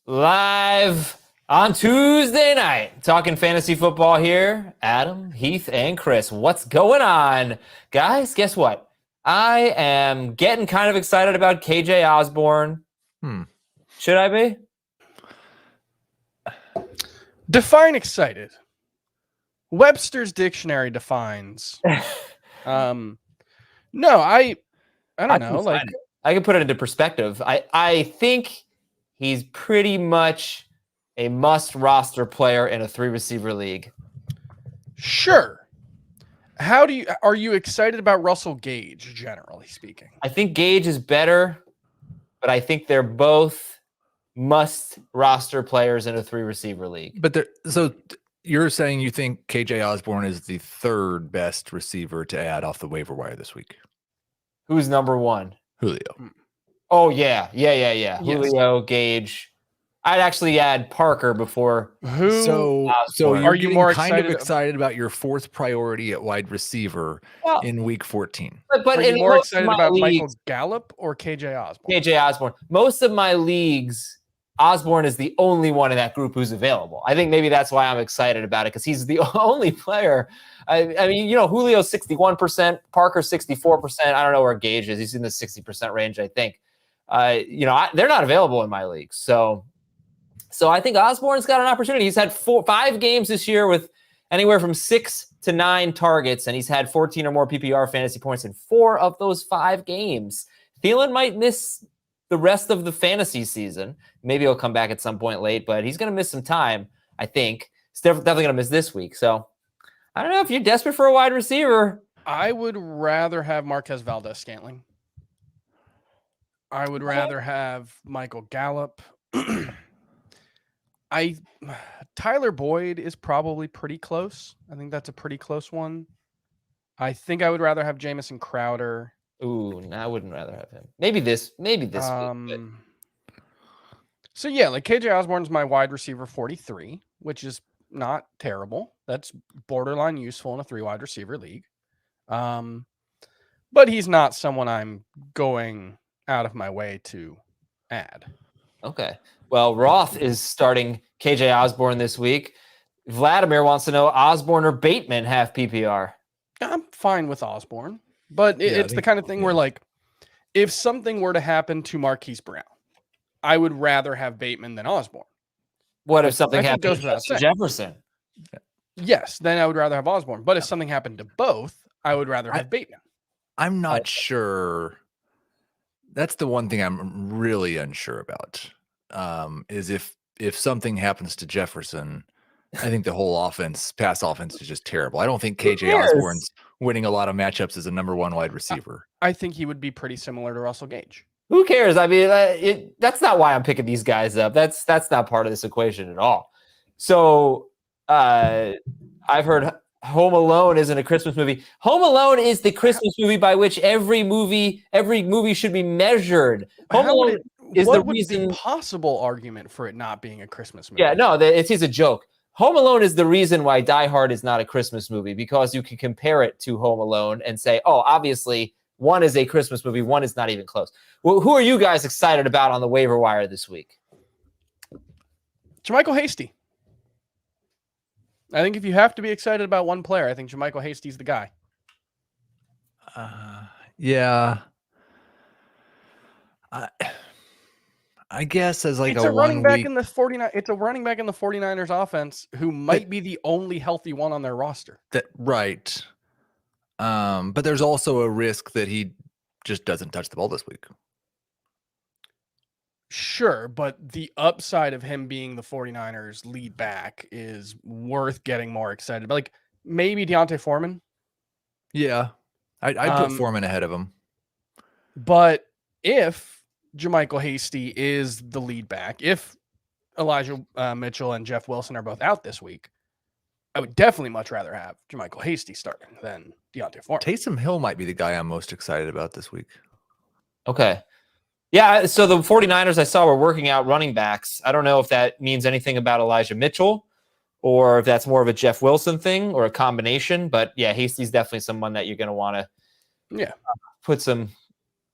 Live on Tuesday night, talking fantasy football here. Adam, Heath, and Chris. What's going on? Guys, guess what? I am getting kind of excited about KJ Osborne. Should I be? Define excited. Webster's dictionary defines. No, I don't know. Like, I can put it into perspective. I think he's pretty much a must roster player in a 3-receiver league. Sure. Are you excited about Russell Gage, generally speaking? I think Gage is better, but I think they're both must roster players in a 3-receiver league. But so you're saying you think KJ Osborne is the third best receiver to add off the waiver wire this week? Who's number one? Julio. Oh, yeah. Yes. Julio, Gage. I'd actually add Parker before. So Osborne. you're Are you more excited about your fourth priority at wide receiver in week 14? But are you more excited about Michael Gallup or KJ Osborne? KJ Osborne. Most of my leagues, Osborne is the only one in that group who's available. I think maybe that's why I'm excited about it, because he's the only player. I mean, Julio's 61%, Parker 64%. I don't know where Gage is. He's in the 60% range, I think. They're not available in my league. So I think Osborne's got an opportunity. He's had 5 games this year with anywhere from 6 to 9 targets, and he's had 14 or more PPR fantasy points in 4 of those 5 games. Thielen might miss the rest of the fantasy season. Maybe he'll come back at some point late, but he's going to miss some time, I think. He's definitely going to miss this week. So I don't know if you're desperate for a wide receiver. I would rather have Marquez Valdez-Scantling. I would rather have Michael Gallup. Tyler Boyd is probably pretty close. I think that's a pretty close one. I think I would rather have Jamison Crowder. Ooh, no, I wouldn't rather have him. Maybe this week. So yeah, like KJ Osborne's my wide receiver 43, which is not terrible. That's borderline useful in a 3-wide receiver league. But he's not someone I'm going out of my way to add. Okay. Well, Roth is starting KJ Osborne this week. Vladimir wants to know Osborne or Bateman have PPR. I'm fine with Osborne, but it's the kind of thing where, like, if something were to happen to Marquise Brown, I would rather have Bateman than Osborne. What if something happened to Jefferson? Yes, then I would rather have Osborne. But if something happened to both, I would rather have Bateman. I'm not sure. That's the one thing I'm really unsure about. Is if something happens to Jefferson, I think the whole pass offense is just terrible. I don't think KJ Osborne's winning a lot of matchups as a number 1 wide receiver. I think he would be pretty similar to Russell Gage. Who cares? I mean, that's not why I'm picking these guys up. That's not part of this equation at all. So I've heard Home Alone isn't a Christmas movie. Home Alone is the Christmas movie by which every movie should be measured. Home Alone is the reason. The possible argument for it not being a Christmas movie? Yeah, no, it's a joke. Home Alone is the reason why Die Hard is not a Christmas movie, because you can compare it to Home Alone and say, oh, obviously one is a Christmas movie, one is not even close. Well, who are you guys excited about on the waiver wire this week? JaMychal Hasty. I think if you have to be excited about one player, I think JaMychal Hasty's the guy. Yeah. I guess as like it's a running back in the 49. It's a running back in the 49ers offense who might be the only healthy one on their roster. Right. But there's also a risk that he just doesn't touch the ball this week. Sure, but the upside of him being the 49ers lead back is worth getting more excited about. Like maybe Deontay Foreman. Yeah. I'd put Foreman ahead of him. But if JaMychal Hasty is the lead back, if Elijah Mitchell and Jeff Wilson are both out this week, I would definitely much rather have JaMychal Hasty starting than Deontay Foreman. Taysom Hill might be the guy I'm most excited about this week. Okay. Yeah, so the 49ers I saw were working out running backs. I don't know if that means anything about Elijah Mitchell or if that's more of a Jeff Wilson thing or a combination. But, yeah, Hasty's definitely someone that you're going to want to put some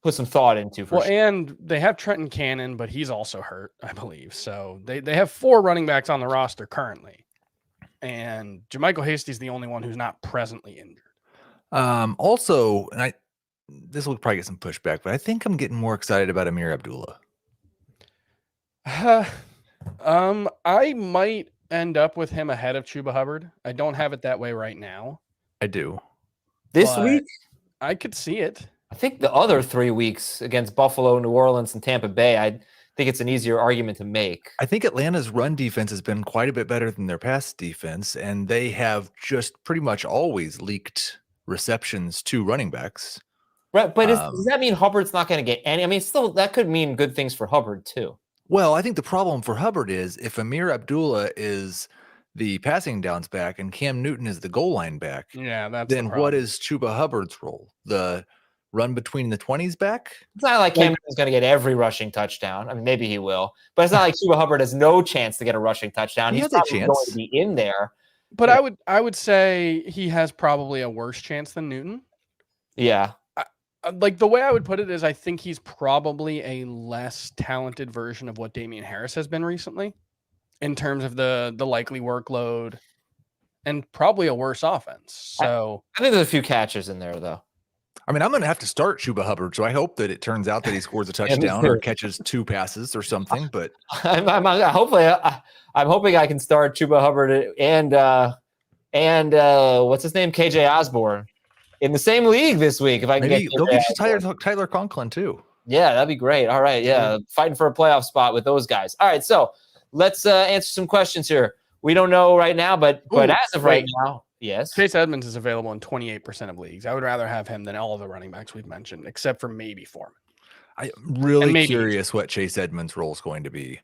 put some thought into for Well, sure. and they have Trenton Cannon, but he's also hurt, I believe. So they have 4 running backs on the roster currently. And JaMychal Hasty's the only one who's not presently injured. Also, and this will probably get some pushback, but I think I'm getting more excited about Amir Abdullah. I might end up with him ahead of Chuba Hubbard. I don't have it that way right now. I do. This but week, I could see it. I think the other 3 weeks against Buffalo, New Orleans, and Tampa Bay, I think it's an easier argument to make. I think Atlanta's run defense has been quite a bit better than their pass defense, and they have just pretty much always leaked receptions to running backs. Right, but does that mean Hubbard's not going to get any? I mean, still, that could mean good things for Hubbard too. Well, I think the problem for Hubbard is if Amir Abdullah is the passing downs back and Cam Newton is the goal line back, Yeah, that's then what is Chuba Hubbard's role? The run between the 20s back? It's not like Cam Newton's going to get every rushing touchdown. I mean, maybe he will, but it's not like Chuba Hubbard has no chance to get a rushing touchdown. He's probably going to be in there. But I would say he has probably a worse chance than Newton. Yeah. Like the way I would put it is I think he's probably a less talented version of what Damian Harris has been recently in terms of the likely workload and probably a worse offense. So I think there's a few catches in there though. I mean, I'm going to have to start Chuba Hubbard, so I hope that it turns out that he scores a touchdown or catches 2 passes or something. But I'm hoping I can start Chuba Hubbard and what's his name, KJ Osborne, in the same league this week. If I can go get you Tyler Conklin too. Yeah, that'd be great. All right, yeah, fighting for a playoff spot with those guys. All right, so let's answer some questions here. We don't know right now, but as of right now, yes, Chase Edmonds is available in 28% of leagues. I would rather have him than all of the running backs we've mentioned, except for maybe Foreman. I'm really curious what Chase Edmonds' role is going to be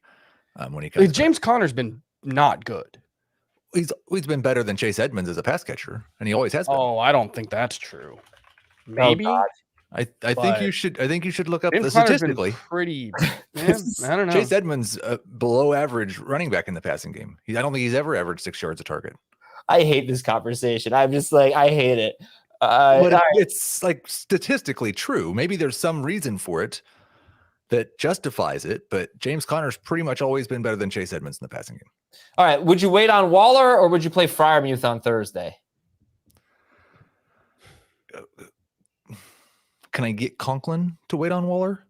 when he comes. James Conner's been not good. He's been better than Chase Edmonds as a pass catcher, and he always has been. Oh, I don't think that's true. Maybe. Oh, I think you should look up James the Conner's been statistically. pretty. Man, I don't know. Chase Edmonds below average running back in the passing game. I don't think he's ever averaged 6 yards a target. I hate this conversation. I'm just like, I hate it. But it's like statistically true. Maybe there's some reason for it that justifies it, but James Conner's pretty much always been better than Chase Edmonds in the passing game. All right. Would you wait on Waller or would you play Freiermuth on Thursday? Can I get Conklin to wait on Waller?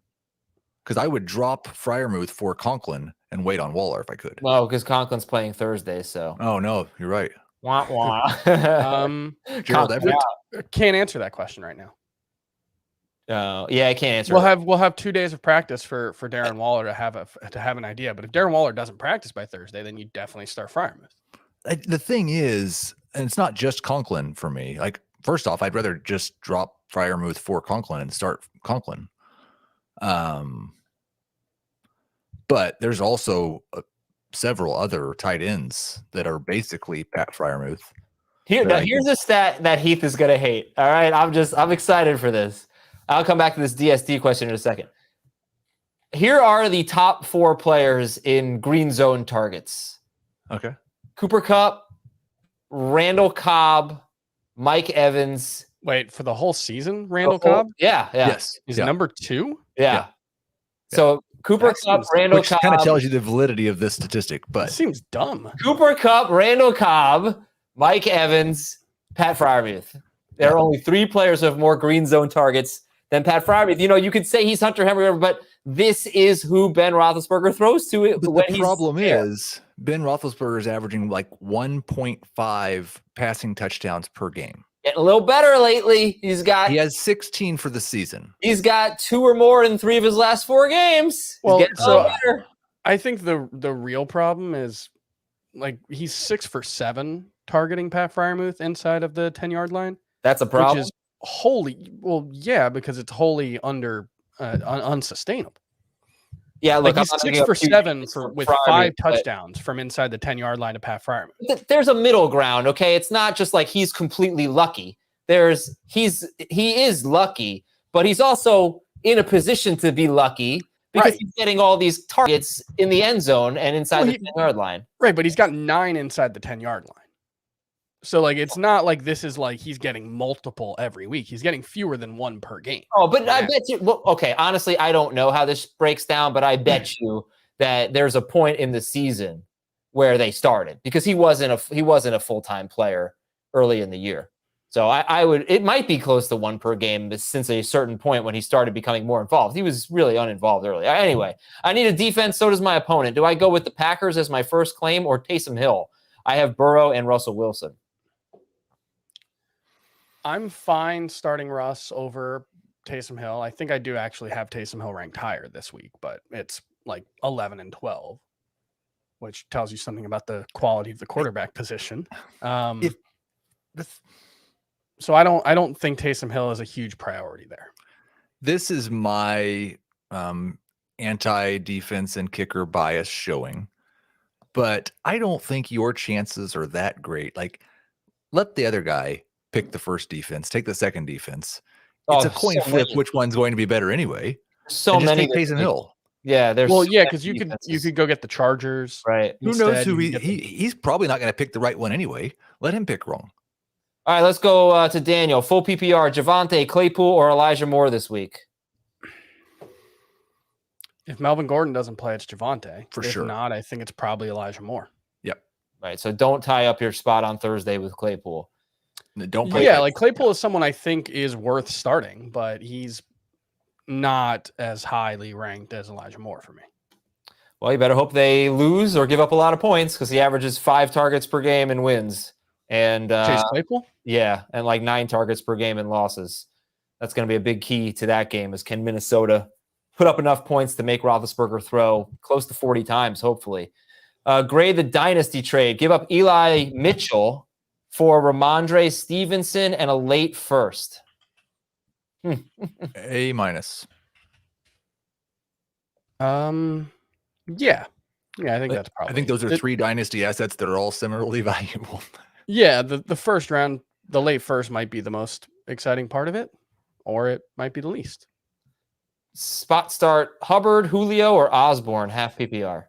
Because I would drop Freiermuth for Conklin and wait on Waller if I could. Well, because Conklin's playing Thursday, so. Oh, no, you're right. Wah, wah. Gerald Everett? Can't answer that question right now. Yeah, I can't answer. We'll have 2 days of practice for Darren Waller to have an idea. But if Darren Waller doesn't practice by Thursday, then you definitely start Freiermuth. The thing is, and it's not just Conklin for me. Like, first off, I'd rather just drop Freiermuth for Conklin and start Conklin. But there's also several other tight ends that are basically Pat Freiermuth. Here's a stat that Heath is going to hate. All right, I'm excited for this. I'll come back to this DST question in a second. Here are the top 4 players in green zone targets. Okay. Cooper Kupp, Randall Cobb, Mike Evans. Wait, for the whole season, Randall Cobb? Yeah. Yes. He's number 2? Yeah. So Cooper Kupp, Randall Cobb. Which kind of tells you the validity of this statistic, but that seems dumb. Cooper Kupp, Randall Cobb, Mike Evans, Pat Freiermuth. There are only 3 players who have more green zone targets than Pat Freiermuth. You know, you could say he's Hunter Henry, but this is who Ben Roethlisberger throws to. But the problem is Ben Roethlisberger is averaging like 1.5 passing touchdowns per game. Getting a little better lately. He has 16 for the season. He's got 2 or more in 3 of his last 4 games. Well, so better. I think the real problem is like he's 6 for 7 targeting Pat Freiermuth inside of the 10-yard line. That's a problem. Which is because it's wholly unsustainable. Yeah, look, like he's 6 for 7 with 5 touchdowns from inside the 10-yard line to Pat Freiermuth. There's a middle ground, okay? It's not just like he's completely lucky. He is lucky, but he's also in a position to be lucky because he's getting all these targets in the end zone and inside the 10-yard line. Right, but he's got 9 inside the 10-yard line. So like it's not like this is like he's getting multiple every week. He's getting fewer than one per game. Oh, but I bet you. Well, okay, honestly, I don't know how this breaks down, but I bet you that there's a point in the season where they started because he wasn't a full-time player early in the year. So I would, it might be close to one per game since a certain point when he started becoming more involved. He was really uninvolved early. Anyway, I need a defense. So does my opponent. Do I go with the Packers as my first claim or Taysom Hill? I have Burrow and Russell Wilson. I'm fine starting Russ over Taysom Hill. I think I do actually have Taysom Hill ranked higher this week, but it's like 11 and 12, which tells you something about the quality of the quarterback position. So I don't think Taysom Hill is a huge priority there. This is my anti-defense and kicker bias showing, but I don't think your chances are that great. Like, let the other guy pick the first defense, take the second defense. It's a coin flip. Which one's going to be better anyway? So many. Take Taysom Hill. Yeah, there's because you could go get the Chargers. Right. Who knows who he's probably not going to pick the right one anyway. Let him pick wrong. All right, let's go to Daniel. Full PPR, Javonte, Claypool, or Elijah Moore this week? If Melvin Gordon doesn't play, it's Javonte. For if sure. If not, I think it's probably Elijah Moore. Yep. Right, so don't tie up your spot on Thursday with Claypool. Don't play. Yeah, like Claypool is someone I think is worth starting, but he's not as highly ranked as Elijah Moore for me. Well, you better hope they lose or give up a lot of points because he averages 5 targets per game and wins. And Chase Claypool? Yeah, and like 9 targets per game and losses. That's going to be a big key to that game is can Minnesota put up enough points to make Roethlisberger throw close to 40 times, hopefully. Grade the dynasty trade. Give up Eli Mitchell for Ramondre Stevenson and a late first. A-. Yeah, I think that's probably. I think those are 3 dynasty assets that are all similarly valuable. Yeah, the first round, the late first might be the most exciting part of it, or it might be the least. Spot start Hubbard, Julio, or Osborne, half PPR.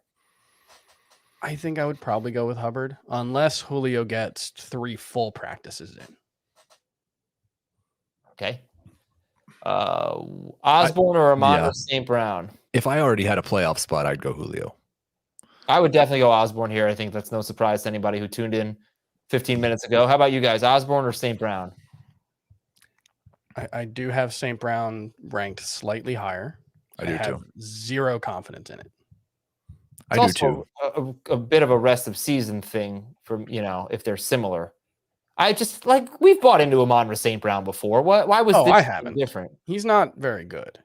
I think I would probably go with Hubbard, unless Julio gets 3 full practices in. Okay. Osborne or Amon St. Brown? If I already had a playoff spot, I'd go Julio. I would definitely go Osborne here. I think that's no surprise to anybody who tuned in 15 minutes ago. How about you guys, Osborne or St. Brown? I do have St. Brown ranked slightly higher. I do have too. Zero confidence in it. It's I do too. A bit of a rest of season thing from, if they're similar. I just we've bought into Amon St. Brown before. Why was this I haven't. different? He's not very good.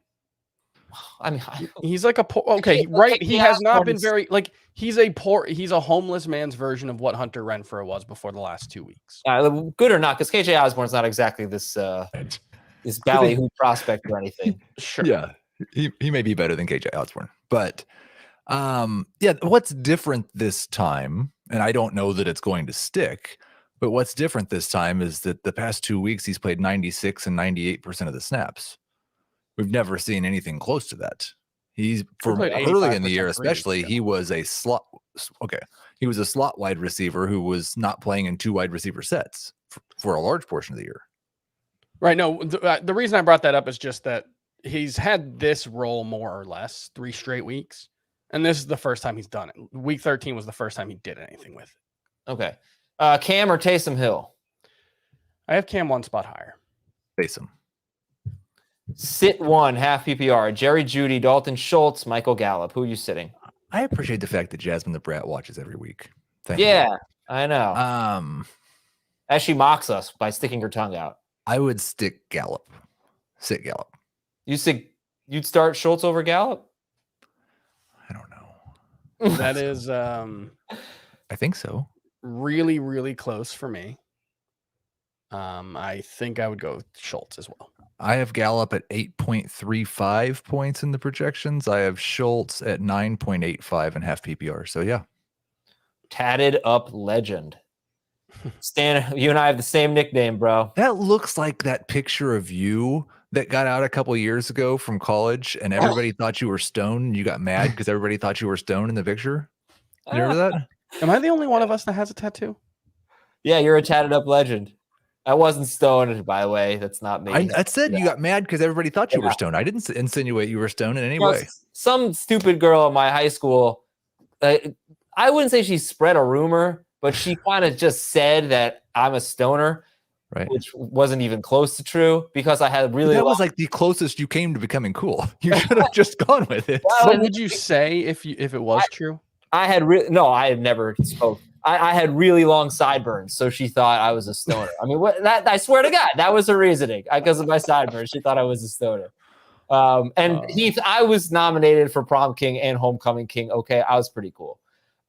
I mean, he's like right. He has not been very he's a homeless man's version of what Hunter Renfrow was before the last 2 weeks. Good or not, because KJ Osborne's not exactly this ballyhoo prospect or anything. Sure. Yeah, he may be better than KJ Osborne, but what's different this time, and I don't know that it's going to stick, but what's different this time is that the past 2 weeks he's played 96 and 98% of the snaps. We've never seen anything close to that. He's for early in the year, especially. He was a slot. Okay, he was a slot wide receiver who was not playing in 2 wide receiver sets for a large portion of the year. Right. No, the reason I brought that up is just that he's had this role more or less 3 straight weeks, and this is the first time he's done it. Week 13 was the first time he did anything with it. Okay, Cam or Taysom Hill? I have Cam 1 spot higher. Taysom. Sit 1, half PPR. Jerry Jeudy, Dalton Schultz, Michael Gallup. Who are you sitting? I appreciate the fact that Jasmine the Brat watches every week. Thank you. Yeah, I know. As she mocks us by sticking her tongue out. I would stick Gallup. Sit Gallup. You'd start Schultz over Gallup? I don't know. That is I think so. Really, really close for me. I think I would go with Schultz as well. I have Gallup at 8.35 points in the projections. I have Schultz at 9.85 and half PPR. So yeah. Tatted up legend. Stan, you and I have the same nickname, bro. That looks like that picture of you that got out a couple of years ago from college and everybody thought you were stoned and you got mad because everybody thought you were stoned in the picture. You remember that? Am I the only one of us that has a tattoo? Yeah, you're a tatted up legend. I wasn't stoned, by the way. That's not me. I said you got mad because everybody thought you were stoned. I didn't insinuate you were stoned in any way. Some stupid girl in my high school, I wouldn't say she spread a rumor, but she kind of just said that I'm a stoner, right? Which wasn't even close to true because I had really. That was like the closest you came to becoming cool. You should have just gone with it. What would you say if it was true? I had I had never spoke. I had really long sideburns, so she thought I was a stoner. I mean, I swear to God, that was her reasoning because of my sideburns. She thought I was a stoner. Heath, I was nominated for Prom King and Homecoming King. Okay, I was pretty cool.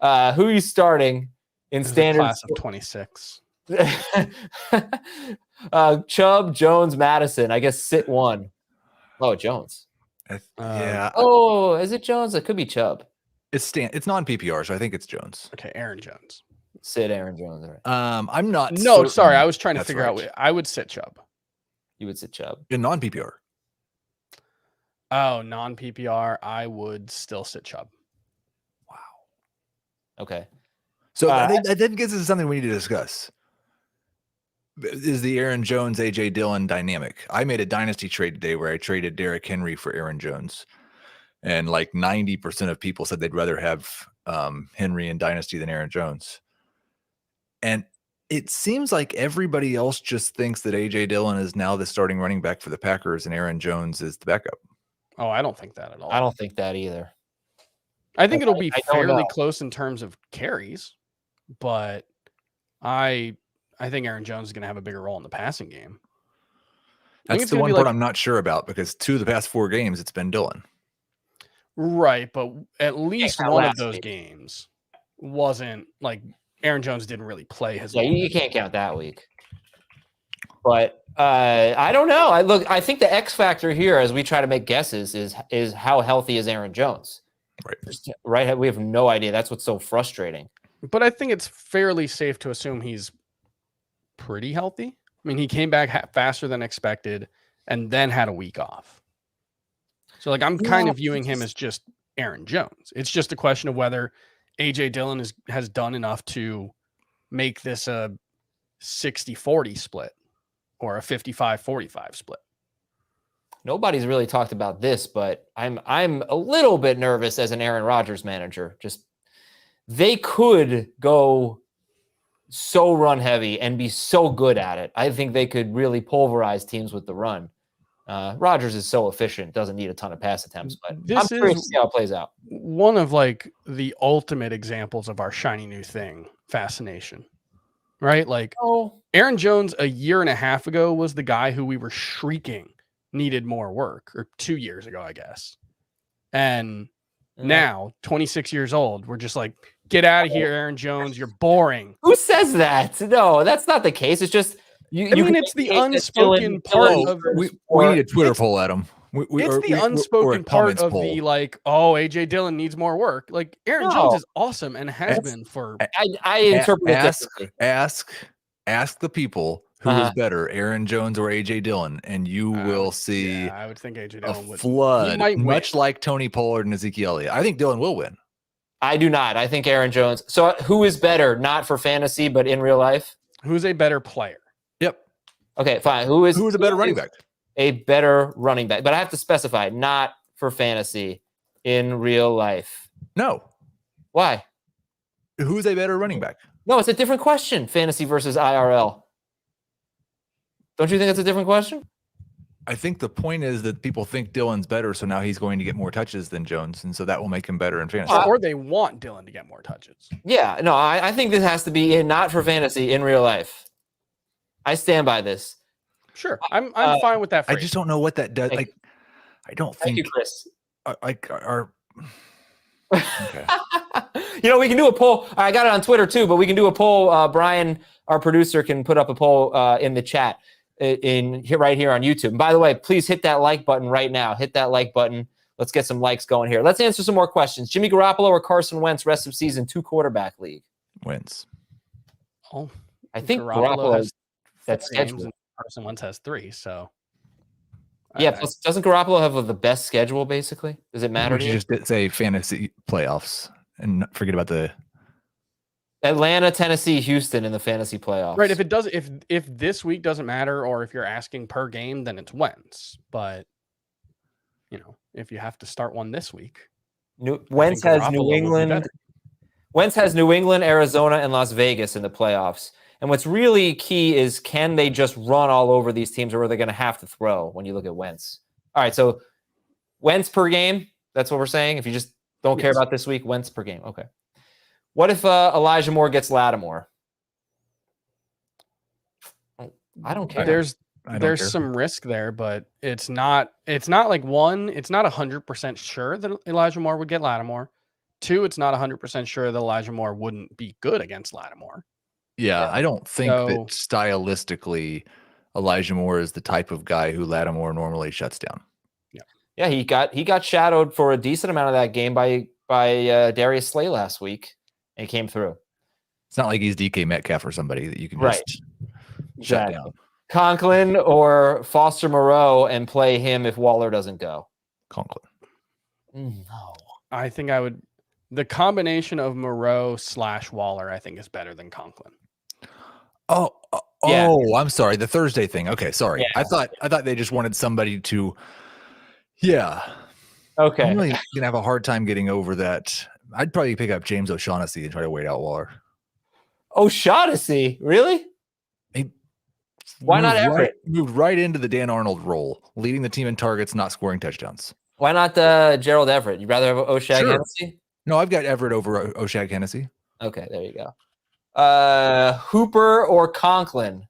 Who are you starting in standard class of 26? Chubb, Jones, Madison. I guess sit one. Oh, Jones. Yeah. Oh, is it Jones? It could be Chubb. It's non-PPR, so I think it's Jones. Okay, Aaron Jones. Sit Aaron Jones. Right. I'm not. No, sorry. I was trying to figure out. I would sit Chubb. You would sit Chubb in non-PPR. Oh, non-PPR. I would still sit Chubb. Wow. Okay. So I think this is something we need to discuss. Is the Aaron Jones, AJ Dillon dynamic? I made a dynasty trade today where I traded Derrick Henry for Aaron Jones. And like 90% of people said they'd rather have Henry in dynasty than Aaron Jones. And it seems like everybody else just thinks that AJ Dillon is now the starting running back for the Packers and Aaron Jones is the backup. Oh, I don't think that at all. I don't think that either. I think it'll be fairly close in terms of carries, but I think Aaron Jones is going to have a bigger role in the passing game. That's the one part I'm not sure about because 2 of the past 4 games, it's been Dillon. Right, but at least one of those games wasn't like Aaron Jones didn't really play his. Yeah, you can't count that week. But I don't know. I think the X factor here, as we try to make guesses, is how healthy is Aaron Jones? Right. We have no idea. That's what's so frustrating. But I think it's fairly safe to assume he's pretty healthy. I mean, he came back faster than expected, and then had a week off. So, I'm kind of viewing him as just Aaron Jones. It's just a question of whether AJ Dillon has done enough to make this a 60-40 split or a 55-45 split. Nobody's really talked about this, but I'm a little bit nervous as an Aaron Rodgers manager. Just they could go so run heavy and be so good at it. I think they could really pulverize teams with the run. Rodgers is so efficient, doesn't need a ton of pass attempts, but I'm curious to see how it plays out. One of the ultimate examples of our shiny new thing fascination, right? Aaron Jones a year and a half ago was the guy who we were shrieking needed more work, or 2 years ago, I guess. And now 26 years old, we're just like, get out of here, Aaron Jones. You're boring. Who says that? No, that's not the case. It's just, it's the unspoken part of we need a Twitter poll at him. It's the unspoken part of the AJ Dillon needs more work. Aaron Jones is awesome and has been for. I interpret it differently. Ask the people who is better, Aaron Jones or AJ Dillon, and you will see. Yeah, I would think AJ Dillon would flood, much like Tony Pollard and Ezekiel Elliott. I think Dillon will win. I do not. I think Aaron Jones. So who is better, not for fantasy, but in real life? Who's a better player? Yep. Okay, fine. Who is a better running back? A better running back. But I have to specify, not for fantasy, in real life. No. Why? Who's a better running back? No, it's a different question, fantasy versus IRL. Don't you think it's a different question? I think the point is that people think Dillon's better, so now he's going to get more touches than Jones, and so that will make him better in fantasy. Or they want Dillon to get more touches. Yeah, no, I think this has to be not for fantasy, in real life. I stand by this. Sure, I'm fine with that phrase. I just don't know what that does. I don't think. Thank you, Chris. Okay. We can do a poll. I got it on Twitter too, but we can do a poll. Brian, our producer, can put up a poll in the chat right here on YouTube. And by the way, please hit that like button right now. Hit that like button. Let's get some likes going here. Let's answer some more questions. Jimmy Garoppolo or Carson Wentz rest of season 2 quarterback league? Wentz. Oh, I think Garoppolo has that schedule. And Carson Wentz has 3. So yeah, plus doesn't Garoppolo have the best schedule? Basically, does it matter? Would you just say fantasy playoffs and forget about the? Atlanta, Tennessee, Houston in the fantasy playoffs. Right. If it does, if this week doesn't matter, or if you're asking per game, then it's Wentz. But if you have to start one this week, Wentz has New Garoppolo would be England. better. Wentz has New England, Arizona, and Las Vegas in the playoffs. And what's really key is, can they just run all over these teams, or are they going to have to throw when you look at Wentz? All right, so Wentz per game, that's what we're saying. If you just don't care about this week, Wentz per game. Okay. What if Elijah Moore gets Lattimore? I don't care. There's some risk there, but it's not like one, it's not 100% sure that Elijah Moore would get Lattimore. Two, it's not 100% sure that Elijah Moore wouldn't be good against Lattimore. Yeah, I don't think that stylistically Elijah Moore is the type of guy who Lattimore normally shuts down. Yeah, he got shadowed for a decent amount of that game by Darius Slay last week, and he came through. It's not like he's DK Metcalf or somebody that you can just shut down. Conklin or Foster Moreau, and play him if Waller doesn't go. Conklin. No. I think I would. The combination of Moreau / Waller, I think, is better than Conklin. Oh, Yeah. I'm sorry. The Thursday thing. Okay, sorry. Yeah. I thought they just wanted somebody to. Yeah. Okay. I'm really gonna have a hard time getting over that. I'd probably pick up James O'Shaughnessy and try to wait out Waller. O'Shaughnessy, really? Why not Everett? Moved right into the Dan Arnold role, leading the team in targets, not scoring touchdowns. Why not Gerald Everett? You'd rather have O'Shag Hennessy? No, I've got Everett over O'Shag Hennessy. Okay, there you go. Hooper or Conklin?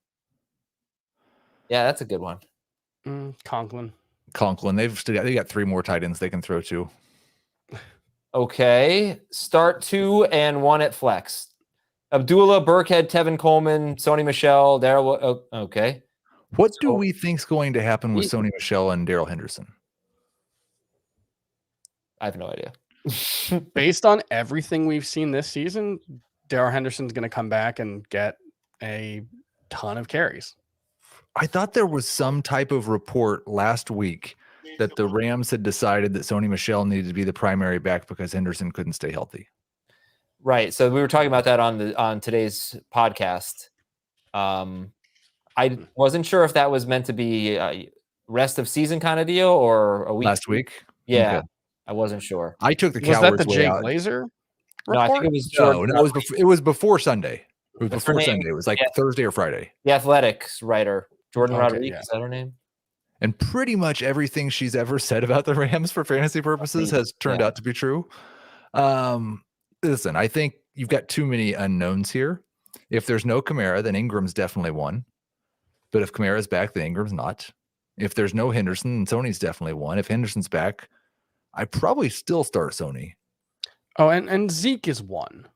Yeah, that's a good one. Conklin. They got 3 more tight ends they can throw to. Okay, start 2 and 1 at flex. Abdullah, Burkhead, Tevin Coleman, Sony Michel, Daryl. Okay. What do we think's going to happen with Sony Michel and Daryl Henderson? I have no idea. Based on everything we've seen this season, Daryl Henderson's going to come back and get a ton of carries. I thought there was some type of report last week that the Rams had decided that Sony Michel needed to be the primary back because Henderson couldn't stay healthy. Right. So we were talking about that on today's podcast. I wasn't sure if that was meant to be a rest of season kind of deal or a week. Last week? Yeah. Okay. I wasn't sure. I took the Was Cowboys that the way Jay out. Glazer report? No, I think it was Jordan. No, it was before Sunday. It was What's her before name? Sunday. It was like Yeah. Thursday or Friday. The Athletics writer, Jordan Okay, Rodriguez. yeah. Is that her name? And pretty much everything she's ever said about the Rams for fantasy purposes has turned out to be true. Listen, I think you've got too many unknowns here. If there's no Kamara, then Ingram's definitely one. But if Kamara's back, then Ingram's not. If there's no Henderson, then Sony's definitely one. If Henderson's back, I probably still start Sony. Oh, and Zeke is one.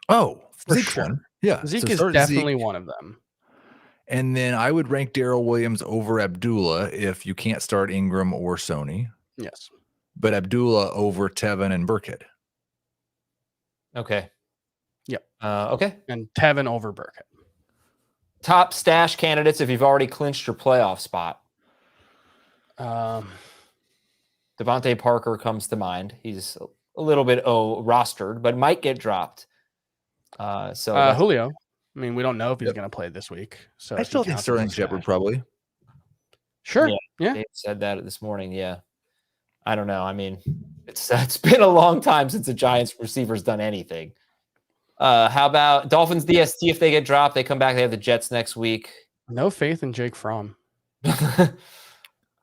Oh, For Zeke's sure. one. Yeah. Zeke so is start definitely Zeke. one of them. And then I would rank Daryl Williams over Abdullah if you can't start Ingram or Sony, Yes. but Abdullah over Tevin and Burkhead. Okay. Yep. Okay. And Tevin over Burkhead. Top stash candidates if you've already clinched your playoff spot. Um, Devontae Parker comes to mind. He's a little bit rostered, but might get dropped. Julio. I mean, we don't know if he's going to play this week. So I still think Sterling Shepard probably. Sure. Yeah. Dave said that this morning. Yeah. I don't know. I mean, it's been a long time since the Giants receivers done anything. How about Dolphins DST? If they get dropped, they come back. They have the Jets next week. No faith in Jake Fromm.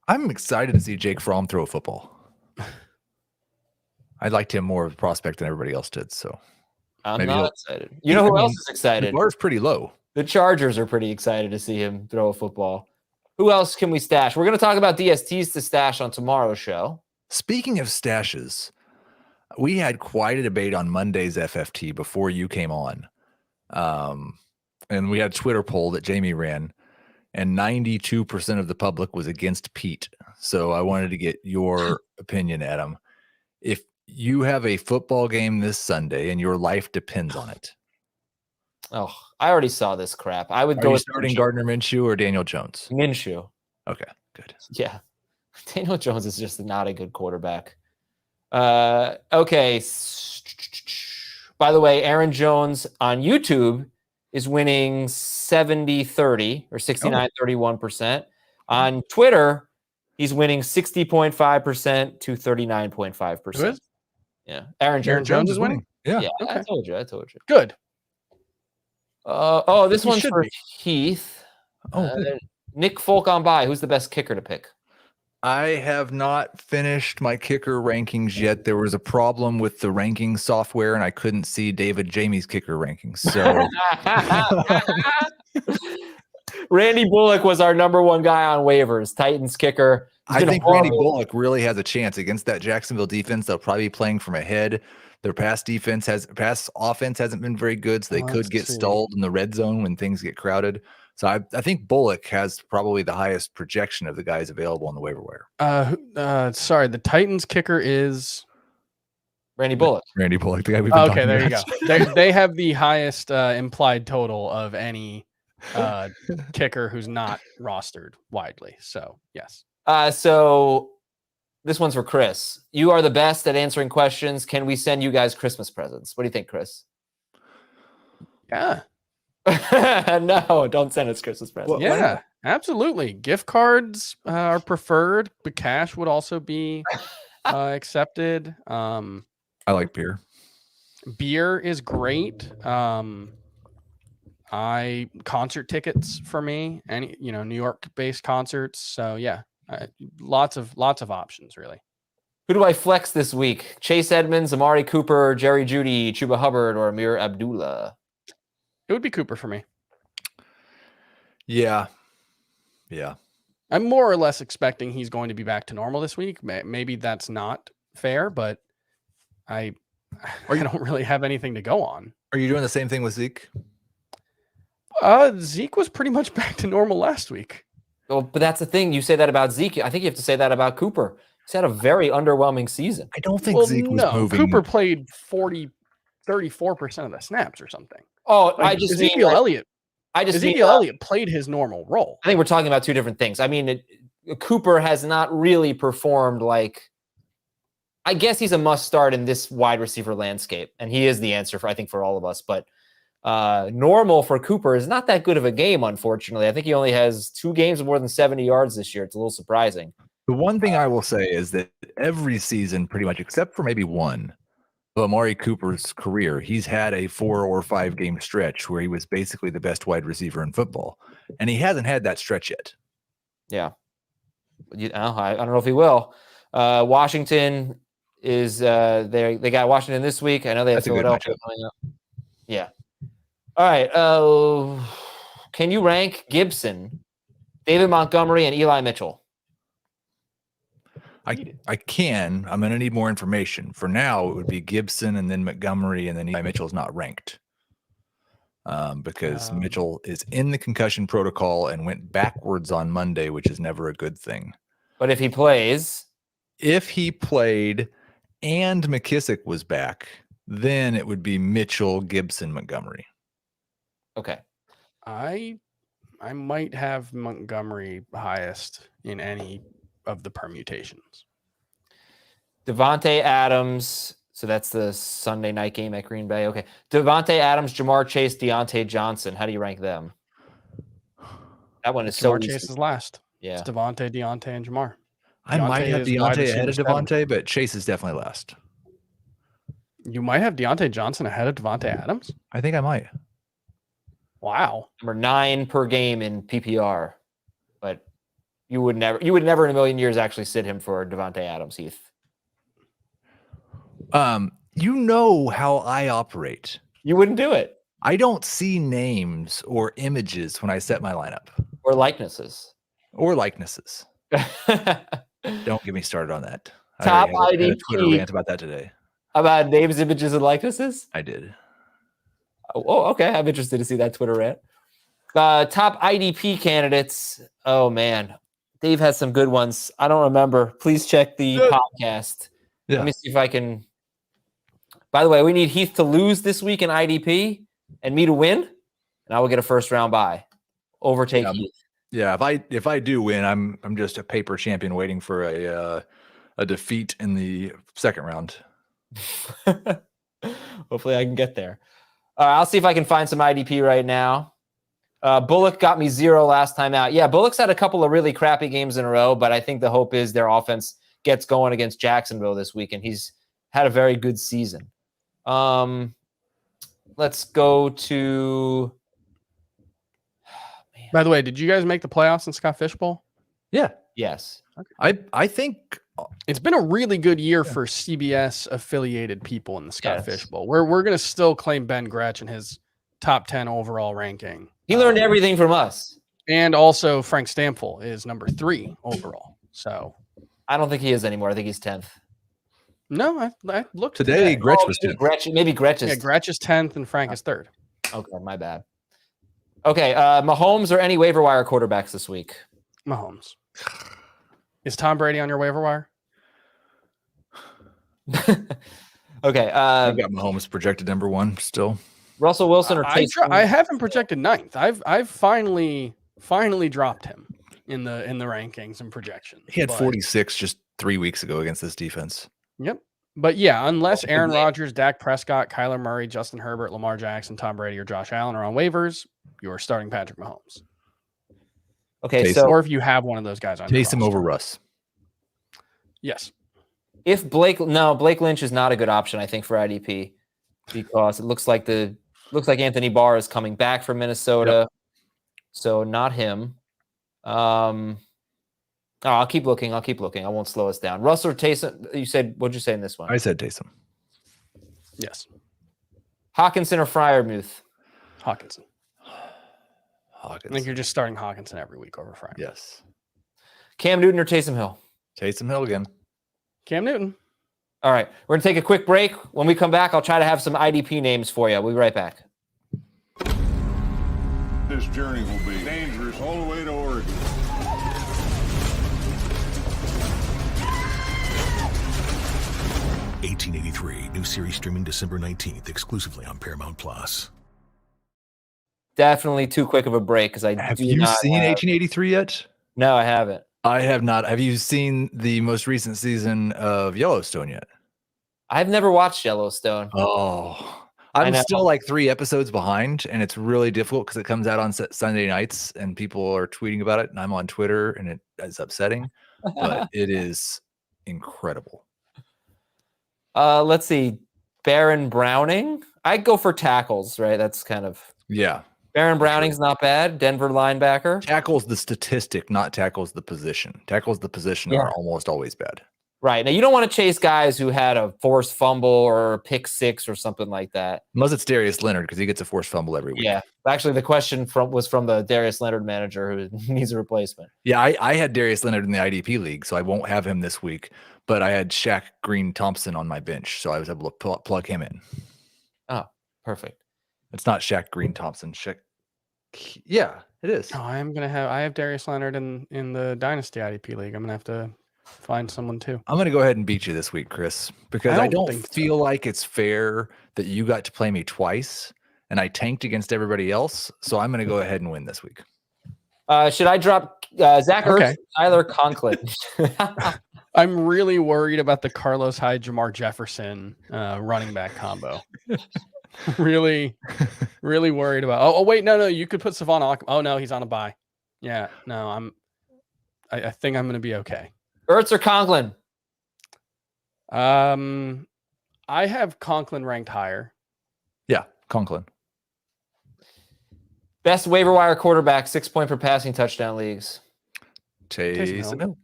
I'm excited to see Jake Fromm throw a football. I liked him more of a prospect than everybody else did. So I'm maybe not excited. You know who else is excited? The bar's pretty low. The Chargers are pretty excited to see him throw a football. Who else can we stash? We're going to talk about DSTs to stash on tomorrow's show. Speaking of stashes, we had quite a debate on Monday's FFT before you came on. And we had a Twitter poll that Jamie ran, and 92% of the public was against Pete. So I wanted to get your opinion, Adam. If you have a football game this Sunday and your life depends on it. Oh, I already saw this crap. I would Are go you with starting Gardner Minshew or Daniel Jones? Minshew. Okay, good. Yeah. Daniel Jones is just not a good quarterback. Okay. By the way, Aaron Jones on YouTube is winning 70-30 or 69-31%. On Twitter, he's winning 60.5% to 39.5%. Who is? Yeah. Aaron Jones is winning? Yeah. Yeah, Okay. I told you. Good. This He one's should for be. Heath. Oh, good. Nick Folk on by. Who's the best kicker to pick? I have not finished my kicker rankings yet. There was a problem with the ranking software, and I couldn't see David Jamie's kicker rankings. So Randy Bullock was our number one guy on waivers. Titans kicker. I think Randy Bullock really has a chance against that Jacksonville defense. They'll probably be playing from ahead. Their pass offense hasn't been very good, so they could get stalled in the red zone when things get crowded. So I think Bullock has probably the highest projection of the guys available on the waiver wire. Sorry, the Titans kicker is Randy Bullock. Randy Bullock, the guy we've been okay. talking There about. you go. They have the highest implied total of any kicker who's not rostered widely. So yes. So this one's for Chris. You are the best at answering questions. Can we send you guys Christmas presents? What do you think, Chris? Yeah. No, don't send us Christmas presents. Yeah, absolutely. Gift cards are preferred, but cash would also be accepted. I like beer. Beer is great. Concert tickets for me, any New York based concerts. So yeah, lots of options really. Who do I flex this week? Chase Edmonds, Amari Cooper, Jerry Jeudy, Chuba Hubbard, or Amir Abdullah? It would be Cooper for me. Yeah. I'm more or less expecting he's going to be back to normal this week. Maybe that's not fair, but I don't really have anything to go on. Are you doing the same thing with Zeke? Zeke was pretty much back to normal last week. Well, but that's the thing. You say that about Zeke. I think you have to say that about Cooper. He's had a very underwhelming season. I don't think Zeke was moving. Cooper played 34% of the snaps or something. Oh, Like, I just Ezekiel mean Elliott. Ezekiel Elliott played his normal role. I think we're talking about two different things. I mean, Cooper has not really performed like. I guess he's a must start in this wide receiver landscape, and he is the answer for all of us. But normal for Cooper is not that good of a game, unfortunately. I think he only has 2 games of more than 70 yards this year. It's a little surprising. The one thing I will say is that every season, pretty much, except for maybe one of Amari Cooper's career, he's had a 4 or 5 game stretch where he was basically the best wide receiver in football, and he hasn't had that stretch yet. Yeah, I don't know if he will. Washington is they got Washington this week. I know they have Philadelphia coming up. Yeah. All right. Can you rank Gibson, David Montgomery, and Eli Mitchell? I can. I'm going to need more information. For now, it would be Gibson and then Montgomery, and then Eli Mitchell's not ranked because Mitchell is in the concussion protocol and went backwards on Monday, which is never a good thing. But if he plays, if he played and McKissick was back, then it would be Mitchell, Gibson, Montgomery. Okay. I might have Montgomery highest in any of the permutations. Devonte Adams. So that's the Sunday night game at Green Bay. Okay. Devonte Adams, Jamar Chase, Deontay Johnson. How do you rank them? That one is Jamar Chase is last. Yeah. It's Devonte, Deontay, and Jamar. I might have Deontay ahead of 7. Devonte, but Chase is definitely last. You might have Deontay Johnson ahead of Devonte Adams? I think I might. Wow. Number 9 per game in PPR. But you would never in a million years actually sit him for Devonte Adams, Heath. You know how I operate. You wouldn't do it. I don't see names or images when I set my lineup. Or likenesses. Or likenesses. Don't get me started on that. Top I had a IDP. Twitter rant about that today. About names, images, and likenesses? I did. Oh, okay. I'm interested to see that Twitter rant. Top IDP candidates. Oh, man. Dave has some good ones. I don't remember. Please check the podcast. Yeah. Let me see if I can. By the way, we need Heath to lose this week in IDP and me to win, and I will get a first round bye. Overtake Heath. Yeah, if I do win, I'm just a paper champion waiting for a defeat in the second round. Hopefully I can get there. I'll see if I can find some IDP right now. Bullock got me 0 last time out. Yeah, Bullock's had a couple of really crappy games in a row, but I think the hope is their offense gets going against Jacksonville this week, and he's had a very good season. Let's go to... By the way, did you guys make the playoffs in Scott Fishbowl? Yeah. Yes. Okay. I think it's been a really good year for CBS affiliated people in the Scott Fishbowl. We're going to still claim Ben Gretch in his top 10 overall ranking. He learned everything from us. And also Frank Stamfel is number 3 overall. So I don't think he is anymore. I think he's 10th. No, I looked today. Gretch was 10th. Maybe Gretch is. Yeah, Gretch is 10th and Frank is 3rd. Okay, my bad. Okay, Mahomes or any waiver wire quarterbacks this week? Mahomes. Is Tom Brady on your waiver wire? Okay. I got Mahomes projected number 1 still. Russell Wilson or Taysom? I have him projected 9th. I've finally dropped him in the rankings and projections. He had 46 just 3 weeks ago against this defense. Yep. But yeah, unless Aaron Rodgers, Dak Prescott, Kyler Murray, Justin Herbert, Lamar Jackson, Tom Brady, or Josh Allen are on waivers, you're starting Patrick Mahomes. Okay, or if you have one of those guys on Taysom over Russ. Yes. If Blake Lynch is not a good option, I think, for IDP, because it looks like Anthony Barr is coming back from Minnesota. Yep. So not him. I'll keep looking. I won't slow us down. Russ or Taysom? You said, what'd you say in this one? I said Taysom. Yes. Hawkinson or Freiermuth? Hawkinson. I think you're just starting Hawkinson every week over Freiermuth. Yes. Cam Newton or Taysom Hill? Taysom Hill again. Cam Newton. All right. We're going to take a quick break. When we come back, I'll try to have some IDP names for you. We'll be right back. This journey will be dangerous all the way to Oregon. '83 new series streaming December 19th exclusively on Paramount Plus. Definitely too quick of a break because have you seen 1883 yet? No, I haven't. I have not. Have you seen the most recent season of Yellowstone yet? I've never watched Yellowstone. Oh, I'm still like 3 episodes behind, and it's really difficult because it comes out on Sunday nights, and people are tweeting about it, and I'm on Twitter, and it is upsetting, but it is incredible. Let's see. Baron Browning. I'd go for tackles, right? That's kind of Baron Browning's not bad. Denver linebacker. Tackles the statistic, not tackles the position. Tackles the position are almost always bad. Right. Now, you don't want to chase guys who had a forced fumble or a pick 6 or something like that. Unless it's Darius Leonard, because he gets a forced fumble every week. Yeah. Actually, the question was from the Darius Leonard manager who needs a replacement. Yeah, I had Darius Leonard in the IDP league, so I won't have him this week. But I had Shaq Green Thompson on my bench, so I was able to plug him in. Oh, perfect. It's not Shaq Green Thompson. Yeah, it is. Oh, I have Darius Leonard in the Dynasty IDP league. I'm gonna have to find someone too. I'm gonna go ahead and beat you this week, Chris, because I don't feel like it's fair that you got to play me twice and I tanked against everybody else. So I'm gonna go ahead and win this week. Should I drop Zach Ertz, Tyler Conklin? I'm really worried about the Carlos Hyde, Jamar Jefferson running back combo. really worried about. Oh wait, no, you could put Savon. Oh no, he's on a bye. Yeah, no, I think I'm gonna be okay. Ertz or Conklin? I have Conklin ranked higher. Yeah, Conklin. Best waiver wire quarterback, 6 point per passing touchdown leagues. Taysom Hill.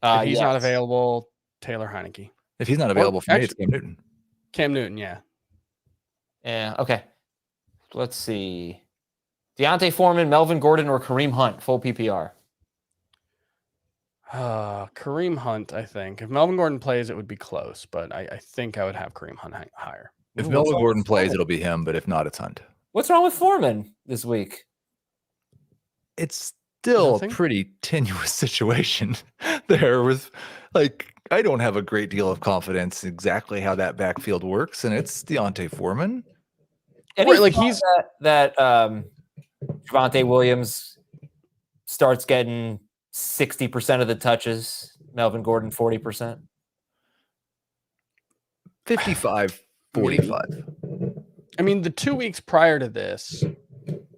If he's not available, Taylor Heineke. If he's not available for me, it's Cam Newton. Cam Newton, yeah. Yeah, okay. Let's see. Deontay Foreman, Melvin Gordon, or Kareem Hunt, full PPR? Kareem Hunt, I think. If Melvin Gordon plays, it would be close, but I think I would have Kareem Hunt higher. If Melvin Gordon plays, it'll be him, but if not, it's Hunt. What's wrong with Foreman this week? It's still a pretty tenuous situation there with, like, I don't have a great deal of confidence exactly how that backfield works, and it's Deontay Foreman. And like he's that Devonte Williams starts getting 60% of the touches, Melvin Gordon 40%. 55-45. I mean, the 2 weeks prior to this,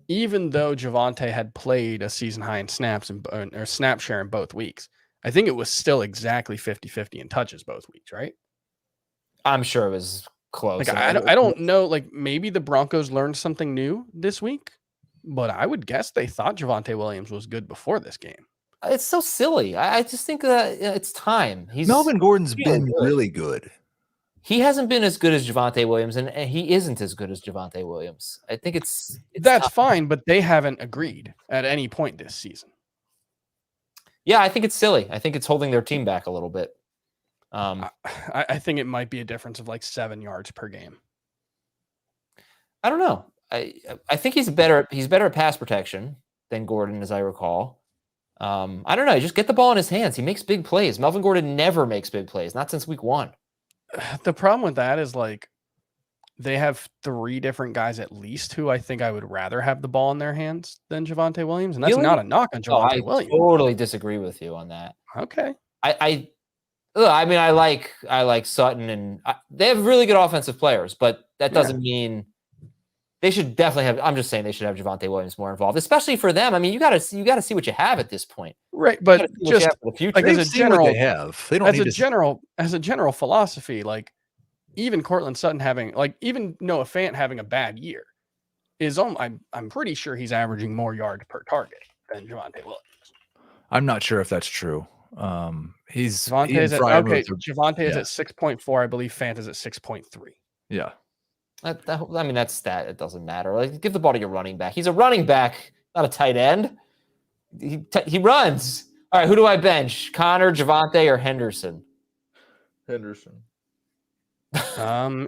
even though Javonte had played a season high in snaps or snap share in both weeks, I think it was still exactly 50-50 in touches both weeks, right? I'm sure it was close. Like, I don't know. Like, maybe the Broncos learned something new this week, but I would guess they thought Javonte Williams was good before this game. It's so silly. I just think that it's time. Melvin Gordon's really been good. really good. He hasn't been as good as Javonte Williams, and he isn't as good as Javonte Williams. I think it's That's time. fine, but they haven't agreed at any point this season. Yeah, I think it's silly. I think it's holding their team back a little bit. I think it might be a difference of like 7 yards per game. I don't know. I think he's better at pass protection than Gordon, as I recall. I don't know. Just get the ball in his hands. He makes big plays. Melvin Gordon never makes big plays, not since week 1. The problem with that is like they have 3 different guys at least who I think I would rather have the ball in their hands than Javonte Williams, and that's Really? not a knock on Javonte I Williams. totally disagree with you on that. Okay. I mean, I like Sutton, and they have really good offensive players, but that doesn't mean they should definitely have. I'm just saying they should have Javonte Williams more involved, especially for them. I mean, you got to see what you have at this point, right? But just for the future. like as a general, they have. They don't as need a general philosophy, like even Cortland Sutton having, like even Noah Fant having a bad year is I'm pretty sure he's averaging more yards per target than Javonte Williams. I'm not sure if that's true. He's Javonte is at, Javonte is at 6.4. I believe Fant is at 6.3. Yeah. I mean, that stat, it doesn't matter. Like, give the ball to your running back. He's a running back, not a tight end. He runs. All right, who do I bench? Connor, Javonte, or Henderson? Henderson.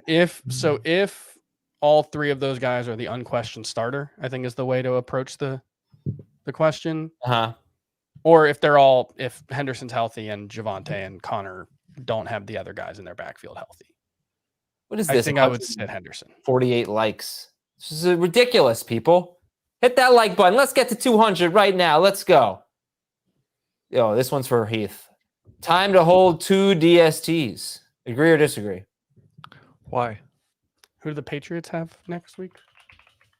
If all 3 of those guys are the unquestioned starter, I think is the way to approach the question. Or if Henderson's healthy and Javonte and Connor don't have the other guys in their backfield healthy. What is I this? think I would sit Henderson. 48 likes. This is ridiculous, people. Hit that like button. Let's get to 200 right now. Let's go. Yo, this one's for Heath. Time to hold 2 DSTs. Agree or disagree? Why? Who do the Patriots have next week?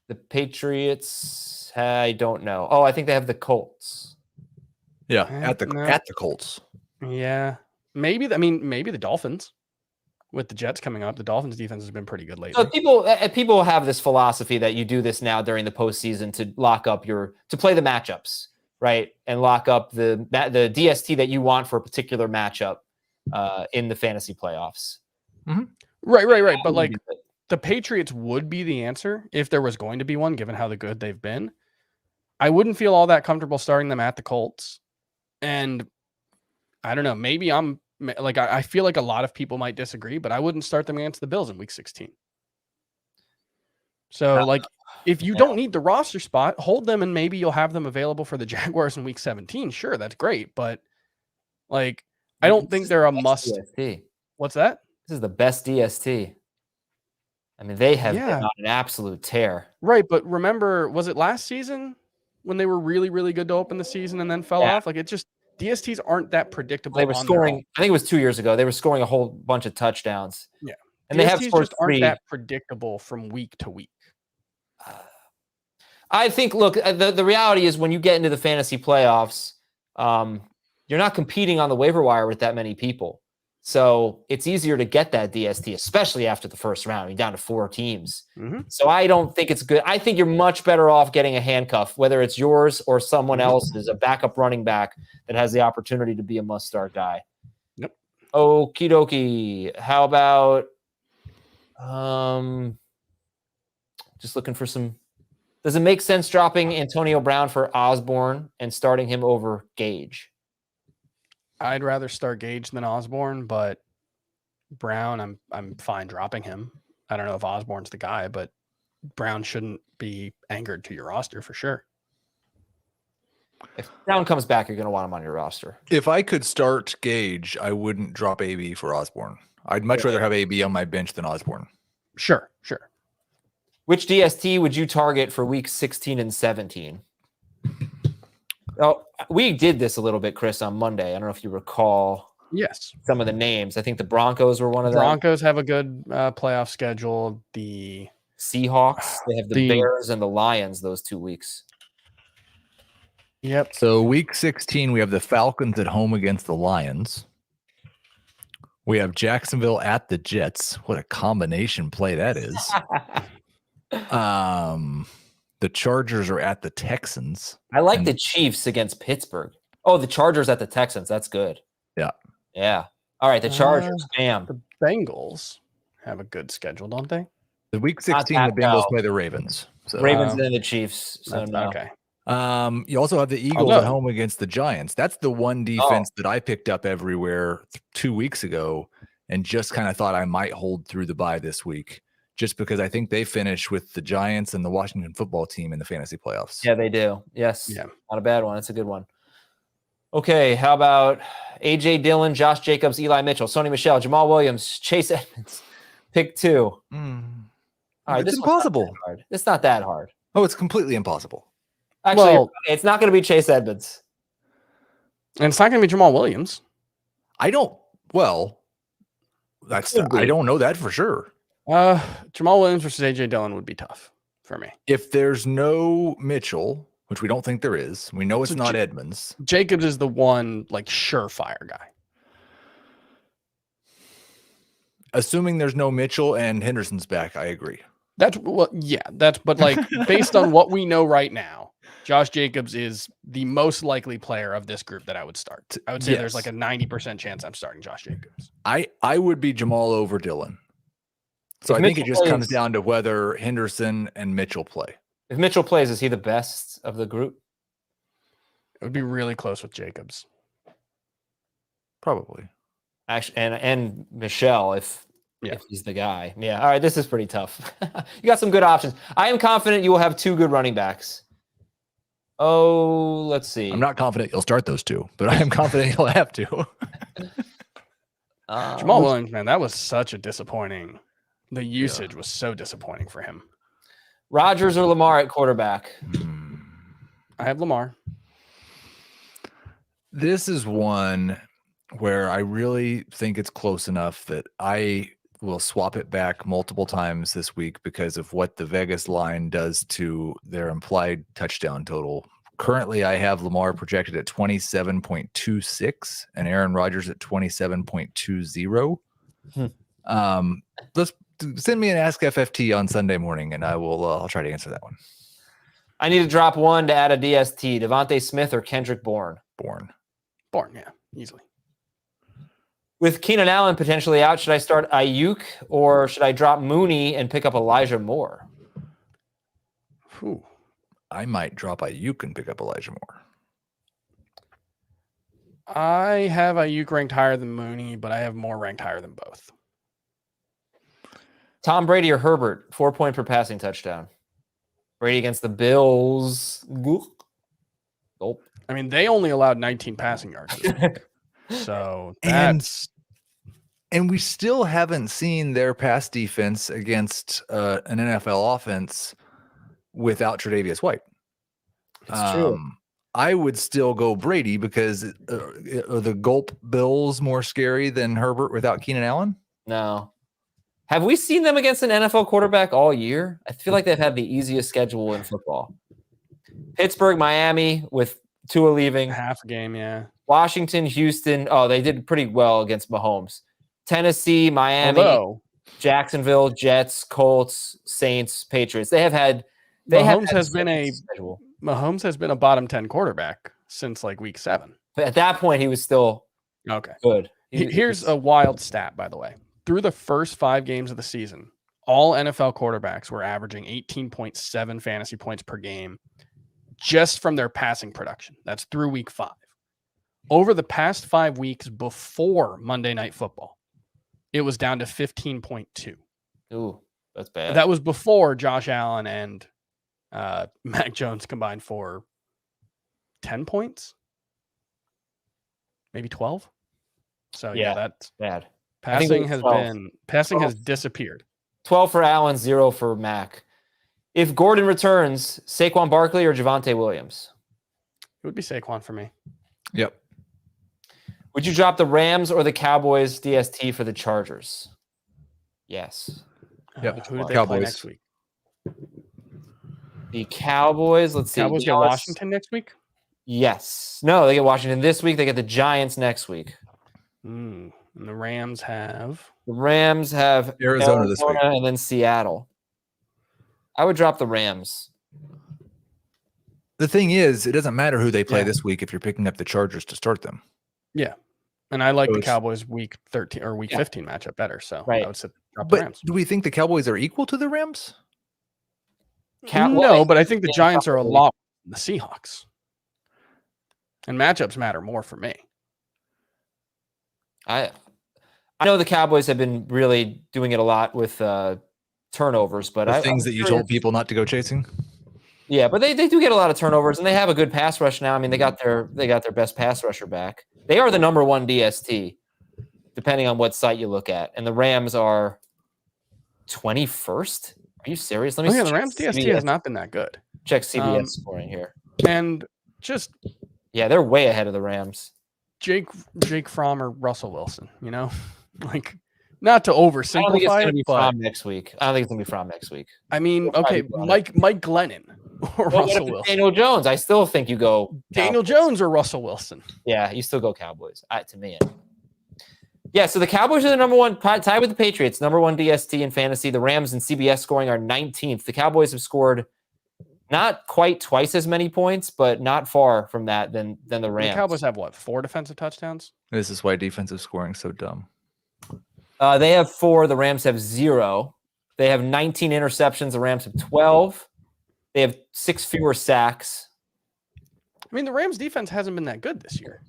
The Patriots, I don't know. Oh, I think they have the Colts. Yeah, at the Colts. Yeah. Maybe the Dolphins. With the Jets coming up, the Dolphins defense has been pretty good lately. So people have this philosophy that you do this now during the postseason to lock up to play the matchups, right? And lock up the DST that you want for a particular matchup in the fantasy playoffs. Mm-hmm. Right. But like the Patriots would be the answer if there was going to be one, given how good they've been. I wouldn't feel all that comfortable starting them at the Colts. And I don't know, maybe I feel like a lot of people might disagree, but I wouldn't start them against the Bills in week 16. So like, if you don't need the roster spot, hold them and maybe you'll have them available for the Jaguars in week 17. Sure. That's great. But like, I don't think they're a must. DST. What's that? This is the best DST. I mean, they have been on an absolute tear. Right. But remember, was it last season when they were really, really good to open the season and then fell off? Like, it just, DSTs aren't that predictable. They were scoring, I think it was 2 years ago. They were scoring a whole bunch of touchdowns. Yeah. And DSTs they have scored just aren't that predictable from week to week. I think, look, the reality is when you get into the fantasy playoffs, you're not competing on the waiver wire with that many people. So it's easier to get that DST, especially after the first round. You're down to 4 teams. Mm-hmm. So I don't think it's good. I think you're much better off getting a handcuff, whether it's yours or someone else's, a backup running back that has the opportunity to be a must-start guy. Yep. Okie dokie. How about just looking for some... Does it make sense dropping Antonio Brown for Osborne and starting him over Gage? I'd rather start Gage than Osborne, but Brown, I'm fine dropping him. I don't know if Osborne's the guy, but Brown shouldn't be anchored to your roster for sure. If Brown comes back, you're going to want him on your roster. If I could start Gage, I wouldn't drop AB for Osborne. I'd much rather have AB on my bench than Osborne. Sure. Which DST would you target for week 16 and 17? Oh, we did this a little bit, Chris, on Monday. I don't know if you recall. Yes. some of the names. I think the Broncos were one of them. Broncos have a good playoff schedule. The Seahawks, they have the Bears and the Lions those 2 weeks. Yep. So week 16, we have the Falcons at home against the Lions. We have Jacksonville at the Jets. What a combination play that is. The Chargers are at the Texans. I like the Chiefs against Pittsburgh. Oh, the Chargers at the Texans. That's good. Yeah. Yeah. All right, the Chargers. Bam. The Bengals have a good schedule, don't they? The week 16, the Bengals play the Ravens. So, Ravens and the Chiefs. So no. Okay. You also have the Eagles at home against the Giants. That's the one defense that I picked up everywhere 2 weeks ago and just kind of thought I might hold through the bye this week, just because I think they finish with the Giants and the Washington football team in the fantasy playoffs. Yeah, they do. Yes. Yeah. Not a bad one. It's a good one. Okay, how about A.J. Dillon, Josh Jacobs, Eli Mitchell, Sony Michel, Jamal Williams, Chase Edmonds? Pick 2. All right, It's impossible. It's not that hard. Oh, it's completely impossible. Actually, it's not going to be Chase Edmonds. And it's not going to be Jamal Williams. I don't know that for sure. Jamal Williams versus AJ Dillon would be tough for me. If there's no Mitchell, which we don't think there is, we know it's not Edmonds. Jacobs is the one like surefire guy. Assuming there's no Mitchell and Henderson's back, I agree. But like based on what we know right now, Josh Jacobs is the most likely player of this group that I would start. I would say there's like a 90% chance I'm starting Josh Jacobs. I would be Jamal over Dillon. So I think it just comes down to whether Henderson and Mitchell play. If Mitchell plays, is he the best of the group? It would be really close with Jacobs. Probably. Actually, and Michelle, if he's the guy. Yeah. All right. This is pretty tough. You got some good options. I am confident you will have 2 good running backs. Oh, let's see. I'm not confident you'll start those 2, but I am confident you'll have to. Jamal Williams, man, that was such a disappointing. The usage was so disappointing for him. Rodgers or Lamar at quarterback? I have Lamar. This is one where I really think it's close enough that I will swap it back multiple times this week because of what the Vegas line does to their implied touchdown total. Currently, I have Lamar projected at 27.26 and Aaron Rodgers at 27.20. Let's send me an Ask FFT on Sunday morning, and I'll try to answer that one. I need to drop one to add a DST. Devontae Smith or Kendrick Bourne? Bourne, yeah, easily. With Keenan Allen potentially out, should I start Ayuk or should I drop Mooney and pick up Elijah Moore? I might drop Ayuk and pick up Elijah Moore. I have Ayuk ranked higher than Mooney, but I have Moore ranked higher than both. Tom Brady or Herbert, 4 point per passing touchdown. Brady against the Bills. Gulp. I mean, they only allowed 19 passing yards this week. So that's and we still haven't seen their pass defense against an NFL offense without Tre'Davious White. It's true. I would still go Brady because are the Gulp Bills more scary than Herbert without Keenan Allen? No. Have we seen them against an NFL quarterback all year? I feel like they've had the easiest schedule in football. Pittsburgh, Miami with Tua leaving. Half a game, yeah. Washington, Houston. Oh, they did pretty well against Mahomes. Tennessee, Miami, Jacksonville, Jets, Colts, Saints, Patriots. Mahomes has been a bottom 10 quarterback since like week 7. But at that point, he was still good. Here's a wild stat, by the way. Through the first 5 games of the season, all NFL quarterbacks were averaging 18.7 fantasy points per game just from their passing production. That's through week 5. Over the past 5 weeks before Monday Night Football, it was down to 15.2. Ooh, that's bad. That was before Josh Allen and Mac Jones combined for 10 points, maybe 12. So yeah, that's bad. Passing has disappeared. 12 for Allen, 0 for Mac. If Gordon returns, Saquon Barkley or Javonte Williams? It would be Saquon for me. Yep. Would you drop the Rams or the Cowboys DST for the Chargers? Yes. Yep. Who do they play Cowboys. next week? The Cowboys, let's see. Cowboys get Washington next week? Yes. No, they get Washington this week. They get the Giants next week. And the Rams have... The Rams have Arizona this week. and then Seattle. I would drop the Rams. The thing is, it doesn't matter who they play Yeah. this week if you're picking up the Chargers to start them. Yeah. And I like the Those- Cowboys week 13 or week 15 matchup better. So Right. I would say drop the But Rams. do we think the Cowboys are equal to the Rams? No, but I think the Yeah, Giants are a probably. lot than the Seahawks. And matchups matter more for me. I know the Cowboys have been really doing it a lot with turnovers, but The things that you told people not to go chasing? Yeah, but they do get a lot of turnovers, and they have a good pass rush now. I mean, they got their best pass rusher back. They are the number one DST, depending on what site you look at. And the Rams are 21st. Are you serious? Let me. The check Rams DST CBS has not been that good. check CBS scoring here. And just Yeah, they're way ahead of the Rams. Jake Fromm or Russell Wilson, you know? Like, not to I don't think it's oversimplify going to it, be but from next week. I don't think it's going to be from next week. I mean, We'll okay, probably go Mike Glennon or Well, what if Russell it's Wilson. Daniel Jones. I still think you go Daniel Cowboys. Jones or Russell Wilson. Yeah, you still go Cowboys. To me. Yeah, so the Cowboys are the number one, tied with the Patriots, number one DST in fantasy. The Rams and CBS scoring are 19th. The Cowboys have scored not quite twice as many points, but not far from that than the The Rams. Cowboys have what, 4 defensive touchdowns? This is why defensive scoring is so dumb. They have 4. The Rams have 0. They have 19 interceptions. The Rams have 12. They have 6 fewer sacks. I mean, the Rams defense hasn't been that good this year.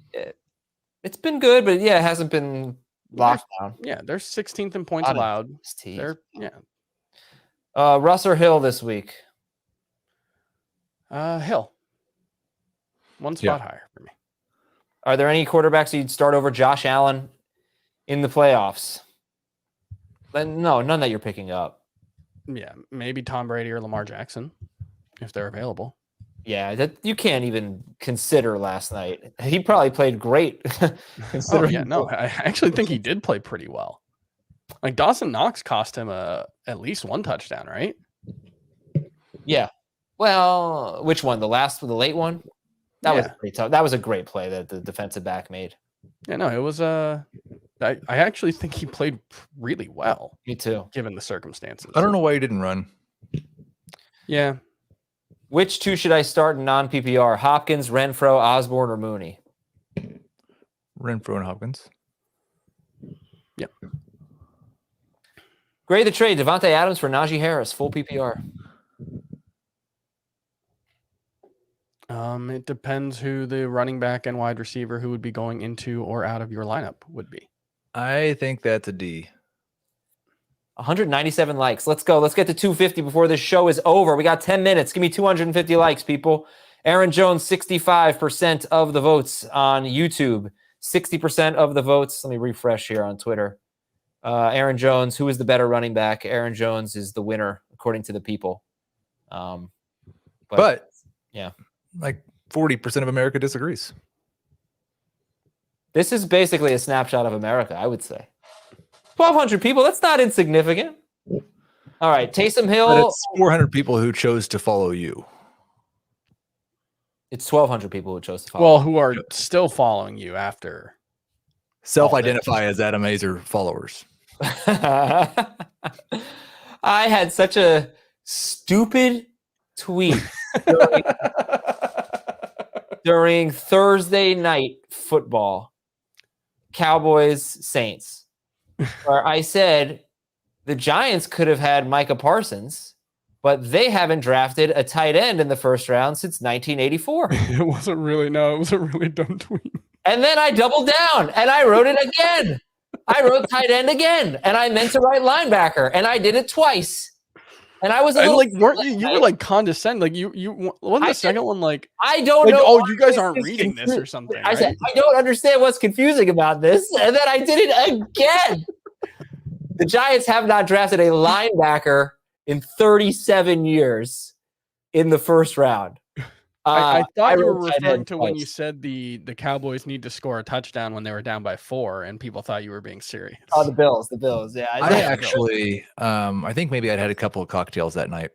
It's been good, but yeah, it hasn't been locked down. Yeah, they're 16th in points Lot of allowed. DSTs. They're Russ or Hill this week? Hill. One spot higher for me. Are there any quarterbacks you'd start over Josh Allen in the playoffs? No, none that you're picking up. Yeah, maybe Tom Brady or Lamar Jackson if they're available. Yeah, that you can't even consider last night. He probably played great. Oh, considering yeah, no, I actually think he did play pretty well. Like Dawson Knox cost him at least 1 touchdown, right? Yeah. Well, which one? The late one? That was pretty tough. That was a great play that the defensive back made. Yeah, no, it was I actually think he played really well Me too. given the circumstances. I don't know why you didn't run. Yeah. Which 2 should I start in non-PPR? Hopkins, Renfro, Osborne, or Mooney? Renfro and Hopkins. Yep. Grade the trade. Devonte Adams for Najee Harris, full PPR. It depends who the running back and wide receiver who would be going into or out of your lineup would be. I think that's a D. 197 likes. Let's go. Let's get to 250 before this show is over. We got 10 minutes. Give me 250 likes, people. Aaron Jones, 65% of the votes on YouTube. 60% of the votes. Let me refresh here on Twitter. Aaron Jones, who is the better running back? Aaron Jones is the winner, according to the people. But yeah, like 40% of America disagrees. this is basically a snapshot of America, I would say. 1,200 people. That's not insignificant. All right, Taysom Hill. But it's 400 people who chose to follow you. It's 1,200 people who chose to follow. Well, who are still following you after. Self-identify as Adam Azer followers. I had such a stupid tweet during Thursday night football, Cowboys Saints, where I said the Giants could have had Micah Parsons, but they haven't drafted a tight end in the first round since 1984. It was a really dumb tweet. And then I doubled down and I wrote it again. I wrote tight end again, and I meant to write linebacker, and I did it twice. And I was a little, like, weren't you were like condescending? Like you wasn't the second one like I don't like, know. oh, why you guys this aren't is reading this or something. I said, right? I don't understand what's confusing about this. And then I did it again. The Giants have not drafted a linebacker in 37 years in the first round. I thought you were wrote tight referring end to when you twice. said the Cowboys need to score a touchdown when they were down by 4, and people thought you were being serious. Oh, the Bills. Yeah. I actually, I think maybe I'd had a couple of cocktails that night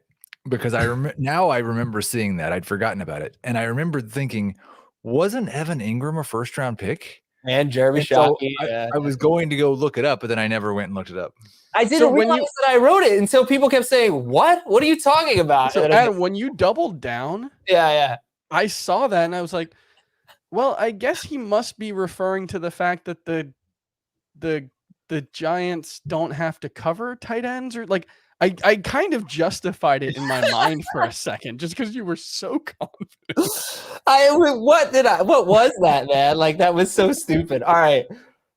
because I remember seeing that. I'd forgotten about it, and I remembered thinking, wasn't Evan Ingram a first round pick? And Jeremy And so Shockey. I was going to go look it up, but then I never went and looked it up. I didn't So when realize that I wrote it until people kept saying, "What? What are you talking about?" So And I'm Adam, when you doubled down, like, yeah. I saw that and I was like, well, I guess he must be referring to the fact that the Giants don't have to cover tight ends, or like I kind of justified it in my mind for a second just because you were so confident. What was that, man? Like, that was so stupid. All right.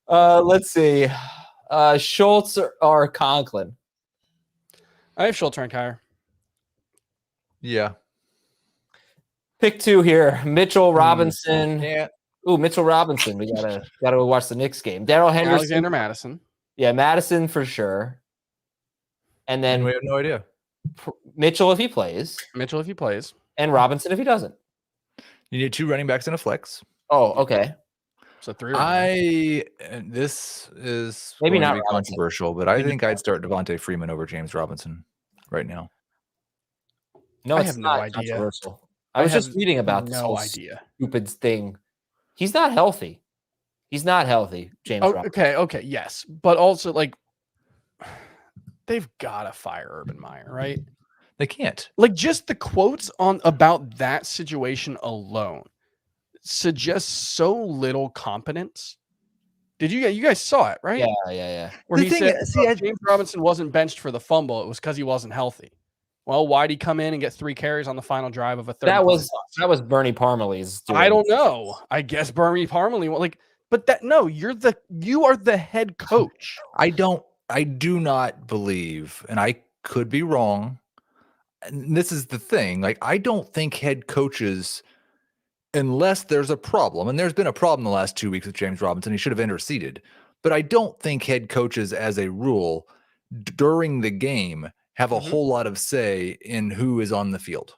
Let's see. Schultz or Conklin? I have Schultz ranked higher. Yeah. Pick 2 here. Mitchell Robinson. Yeah. Ooh, Mitchell Robinson. We gotta go watch the Knicks game. Daryl Henderson. Alexander Madison. Yeah, Madison for sure. And then We have no idea. Mitchell if he plays, Mitchell if he plays. and Robinson if he doesn't. You need 2 running backs and a flex. Oh, okay. So 3. This is Maybe going not to be Robinson. controversial, but I think I'd start Devonte Freeman over James Robinson right now. No, I it's have no not idea. controversial. I was just have reading about this no whole idea. stupid thing. He's not healthy. James Robinson. Okay, yes. But also, like, they've got to fire Urban Meyer, right? They can't. Like, just the quotes about that situation alone suggests so little competence. Did you guys saw it, right? Yeah. Where The he thing said is, James Robinson wasn't benched for the fumble. It was because he wasn't healthy. Well, why'd he come in and get 3 carries on the final drive of a third? That was Bernie Parmalay's doing. I don't know. I guess Bernie Parmalee. Like, but you are the head coach. I do not believe, and I could be wrong. And this is the thing. Like, I don't think head coaches, unless there's a problem, and there's been a problem the last 2 weeks with James Robinson, he should have interceded. But I don't think head coaches, as a rule, during the game, have a whole lot of say in who is on the field.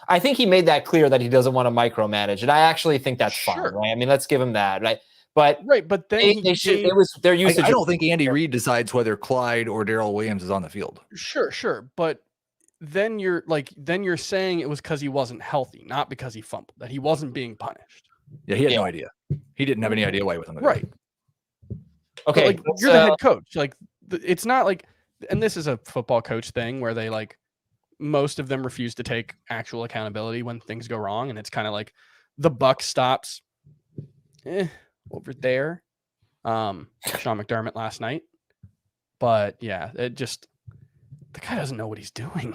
I think he made that clear that he doesn't want to micromanage, and I actually think that's fine. Sure. Right? I mean, let's give him that, right? But then their usage. I don't think Andy Reid decides whether Clyde or Daryl Williams is on the field. Sure, but then you're saying it was because he wasn't healthy, not because he fumbled, that he wasn't being punished. Yeah, he had no idea. He didn't have any idea why he was on the Right. Okay, but, like, you're the head coach. Like, it's not like, and this is a football coach thing where they, like, most of them refuse to take actual accountability when things go wrong, and it's kind of like the buck stops over there. Sean McDermott last night, but yeah, the guy doesn't know what he's doing.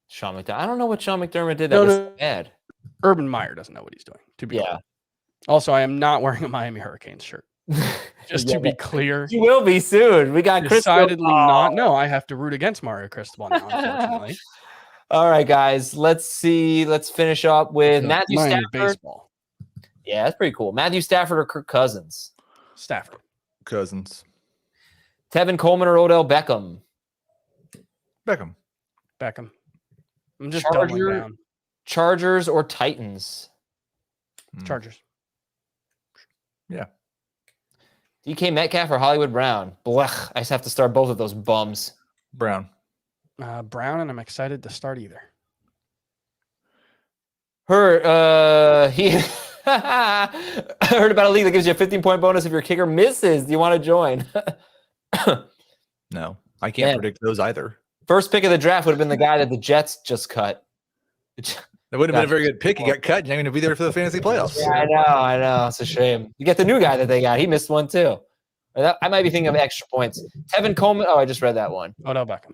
Sean McDermott. I don't know what Sean McDermott did that was bad. Urban Meyer doesn't know what he's doing. To be clear. Also, I am not wearing a Miami Hurricanes shirt. Just to be clear, you will be soon. We got decidedly not. No, I have to root against Mario Cristobal now, unfortunately. All right, guys. Let's see. Let's finish up with Matthew Miami Stafford. baseball. Yeah, that's pretty cool. Matthew Stafford or Kirk Cousins? Stafford. Cousins. Tevin Coleman or Odell Beckham? Beckham. I'm just doubling down. Chargers or Titans? Chargers. Yeah. DK Metcalf or Hollywood Brown? Blech. I just have to start both of those bums. Brown. Brown, and I'm excited to start either. He I heard about a league that gives you a 15-point bonus if your kicker misses. Do you want to join? No, I can't predict those either. First pick of the draft would have been the guy that the Jets just cut. That would have been a very good pick. He got cut. You're not going to be there for the fantasy playoffs. Yeah, I know. It's a shame. You get the new guy that they got. He missed one too. I might be thinking of extra points. Tevin Coleman. Oh, I just read that one. Odell Beckham.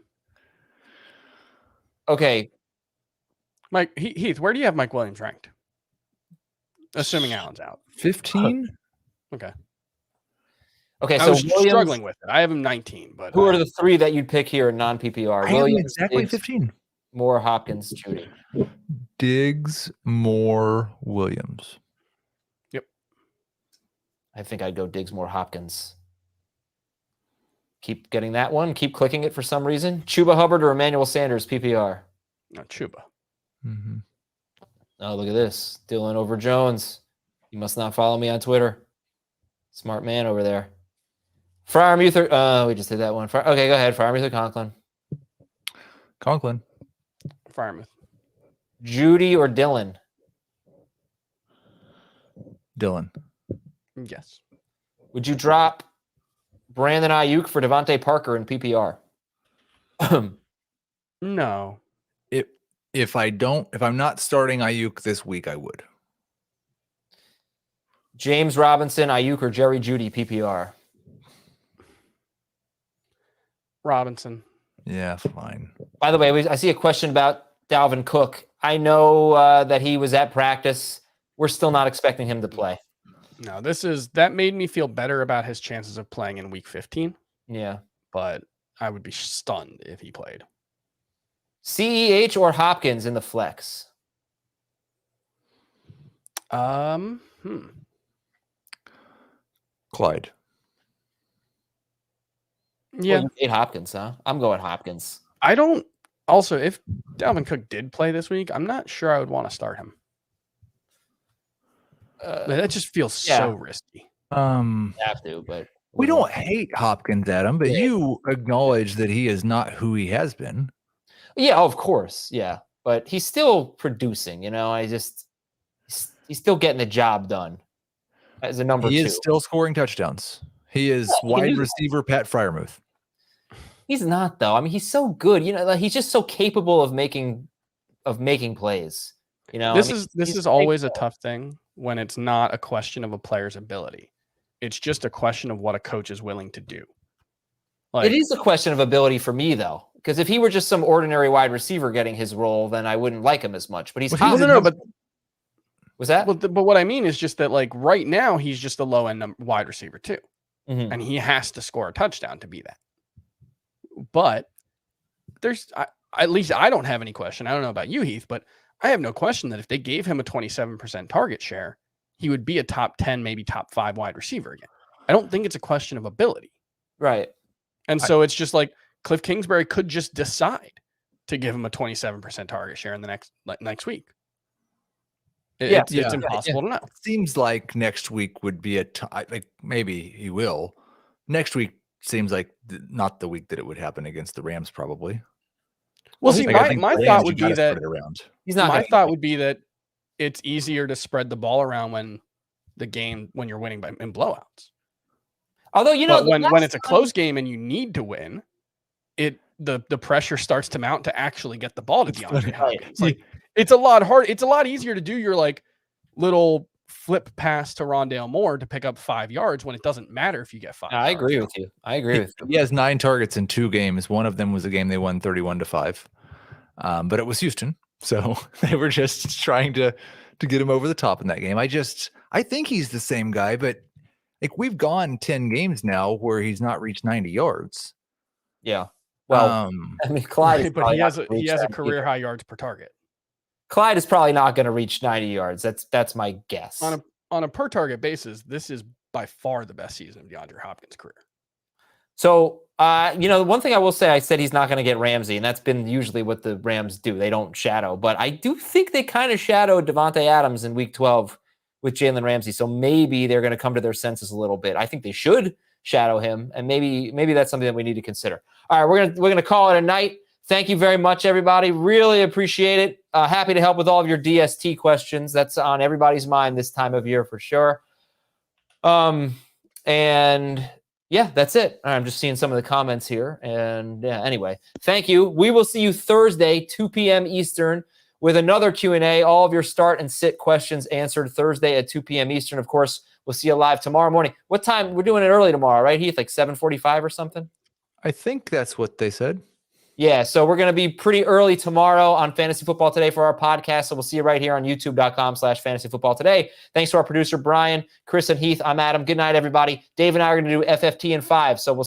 Okay. Mike Heath, where do you have Mike Williams ranked? Assuming Allen's out. 15? Okay. Okay, I so was Williams, struggling with it. I have him 19, but who are the 3 that you'd pick here in non-PPR? I am Williams, exactly Diggs, 15. Moore, Hopkins, Judy. Diggs, Moore, Williams. Yep. I think I'd go Diggs, Moore, Hopkins. Keep getting that one. Keep clicking it for some reason. Chuba Hubbard or Emmanuel Sanders, PPR? No, Chuba. Mm-hmm. Oh, look at this. Dylan over Jones. You must not follow me on Twitter. Smart man over there. Freiermuth. We just did that one. Okay, go ahead. Freiermuth or Conklin? Conklin. Freiermuth. Judy or Dylan? Dylan. Yes. Would you drop Brandon Ayuk for Devontae Parker in PPR? No. If I'm not starting Ayuk this week, I would. James Robinson, Ayuk, or Jerry Judy PPR? Robinson. Yeah, fine. By the way, I see a question about Dalvin Cook. I know that he was at practice. We're still not expecting him to play. No, that made me feel better about his chances of playing in week 15. Yeah. But I would be stunned if he played. CEH or Hopkins in the flex? Clyde. Yeah. Well, you ate Hopkins, huh? I'm going Hopkins. I don't. Also, if Dalvin Cook did play this week, I'm not sure I would want to start him. That just feels so risky. Have to, but we don't hate Hopkins, Adam, but Yeah. you acknowledge that he is not who he has been. Yeah, of course. Yeah. But he's still producing, he's still getting the job done as a number 2. He is still scoring touchdowns. He is wide receiver Pat Freiermuth. He's not, though. I mean, he's so good. He's just so capable of making plays. This is always a tough thing when it's not a question of a player's ability. It's just a question of what a coach is willing to do. It is a question of ability for me, though, because if he were just some ordinary wide receiver getting his role, then I wouldn't like him as much. But he's was that? But what I mean is just that, right now, he's just a low end wide receiver too, and he has to score a touchdown to be that. But at least I don't have any question. I don't know about you, Heath, but I have no question that if they gave him a 27% target share, he would be a top 10, maybe top 5 wide receiver again. I don't think it's a question of ability. Right. And so it's just like Cliff Kingsbury could just decide to give him a 27% target share in the next week. It's impossible to know. It seems like next week would be maybe he will. Next week seems like not the week that it would happen against the Rams, probably. Well, see, my thought would be that he's not. My thought would be that it's easier to spread the ball around when you're winning in blowouts. Although when it's a close game and you need to win, the pressure starts to mount to actually get the ball to DeAndre Hopkins. It's a lot harder. It's a lot easier to do your little flip pass to Rondale Moore to pick up 5 yards when it doesn't matter if you get 5. I agree with you. He has 9 targets in 2 games. One of them was a game they won 31-5. But it was Houston, so they were just trying to get him over the top in that game. I think he's the same guy, but we've gone 10 games now where he's not reached 90 yards. Yeah. Well, Clyde, but he has a career high yards per target. Clyde is probably not going to reach 90 yards. That's my guess. On a per target basis, this is by far the best season of DeAndre Hopkins' career. So, one thing I will say, I said he's not going to get Ramsey, and that's been usually what the Rams do. They don't shadow, but I do think they kind of shadowed Devonte Adams in Week 12 with Jalen Ramsey. So maybe they're going to come to their senses a little bit. I think they should shadow him, and maybe that's something that we need to consider. All right, we're gonna call it a night. Thank you very much, everybody. Really appreciate it. Happy to help with all of your DST questions. That's on everybody's mind this time of year for sure. And yeah, that's it. I'm just seeing some of the comments here. And yeah, anyway, thank you. We will see you Thursday, 2 p.m. Eastern, with another Q&A. All of your start and sit questions answered Thursday at 2 p.m. Eastern. Of course, we'll see you live tomorrow morning. What time? We're doing it early tomorrow, right, Heath? 7:45 or something? I think that's what they said. Yeah, so we're going to be pretty early tomorrow on Fantasy Football Today for our podcast. So we'll see you right here on youtube.com/fantasyfootballtoday. Thanks to our producer, Brian, Chris, and Heath. I'm Adam. Good night, everybody. Dave and I are going to do FFT in 5. So we'll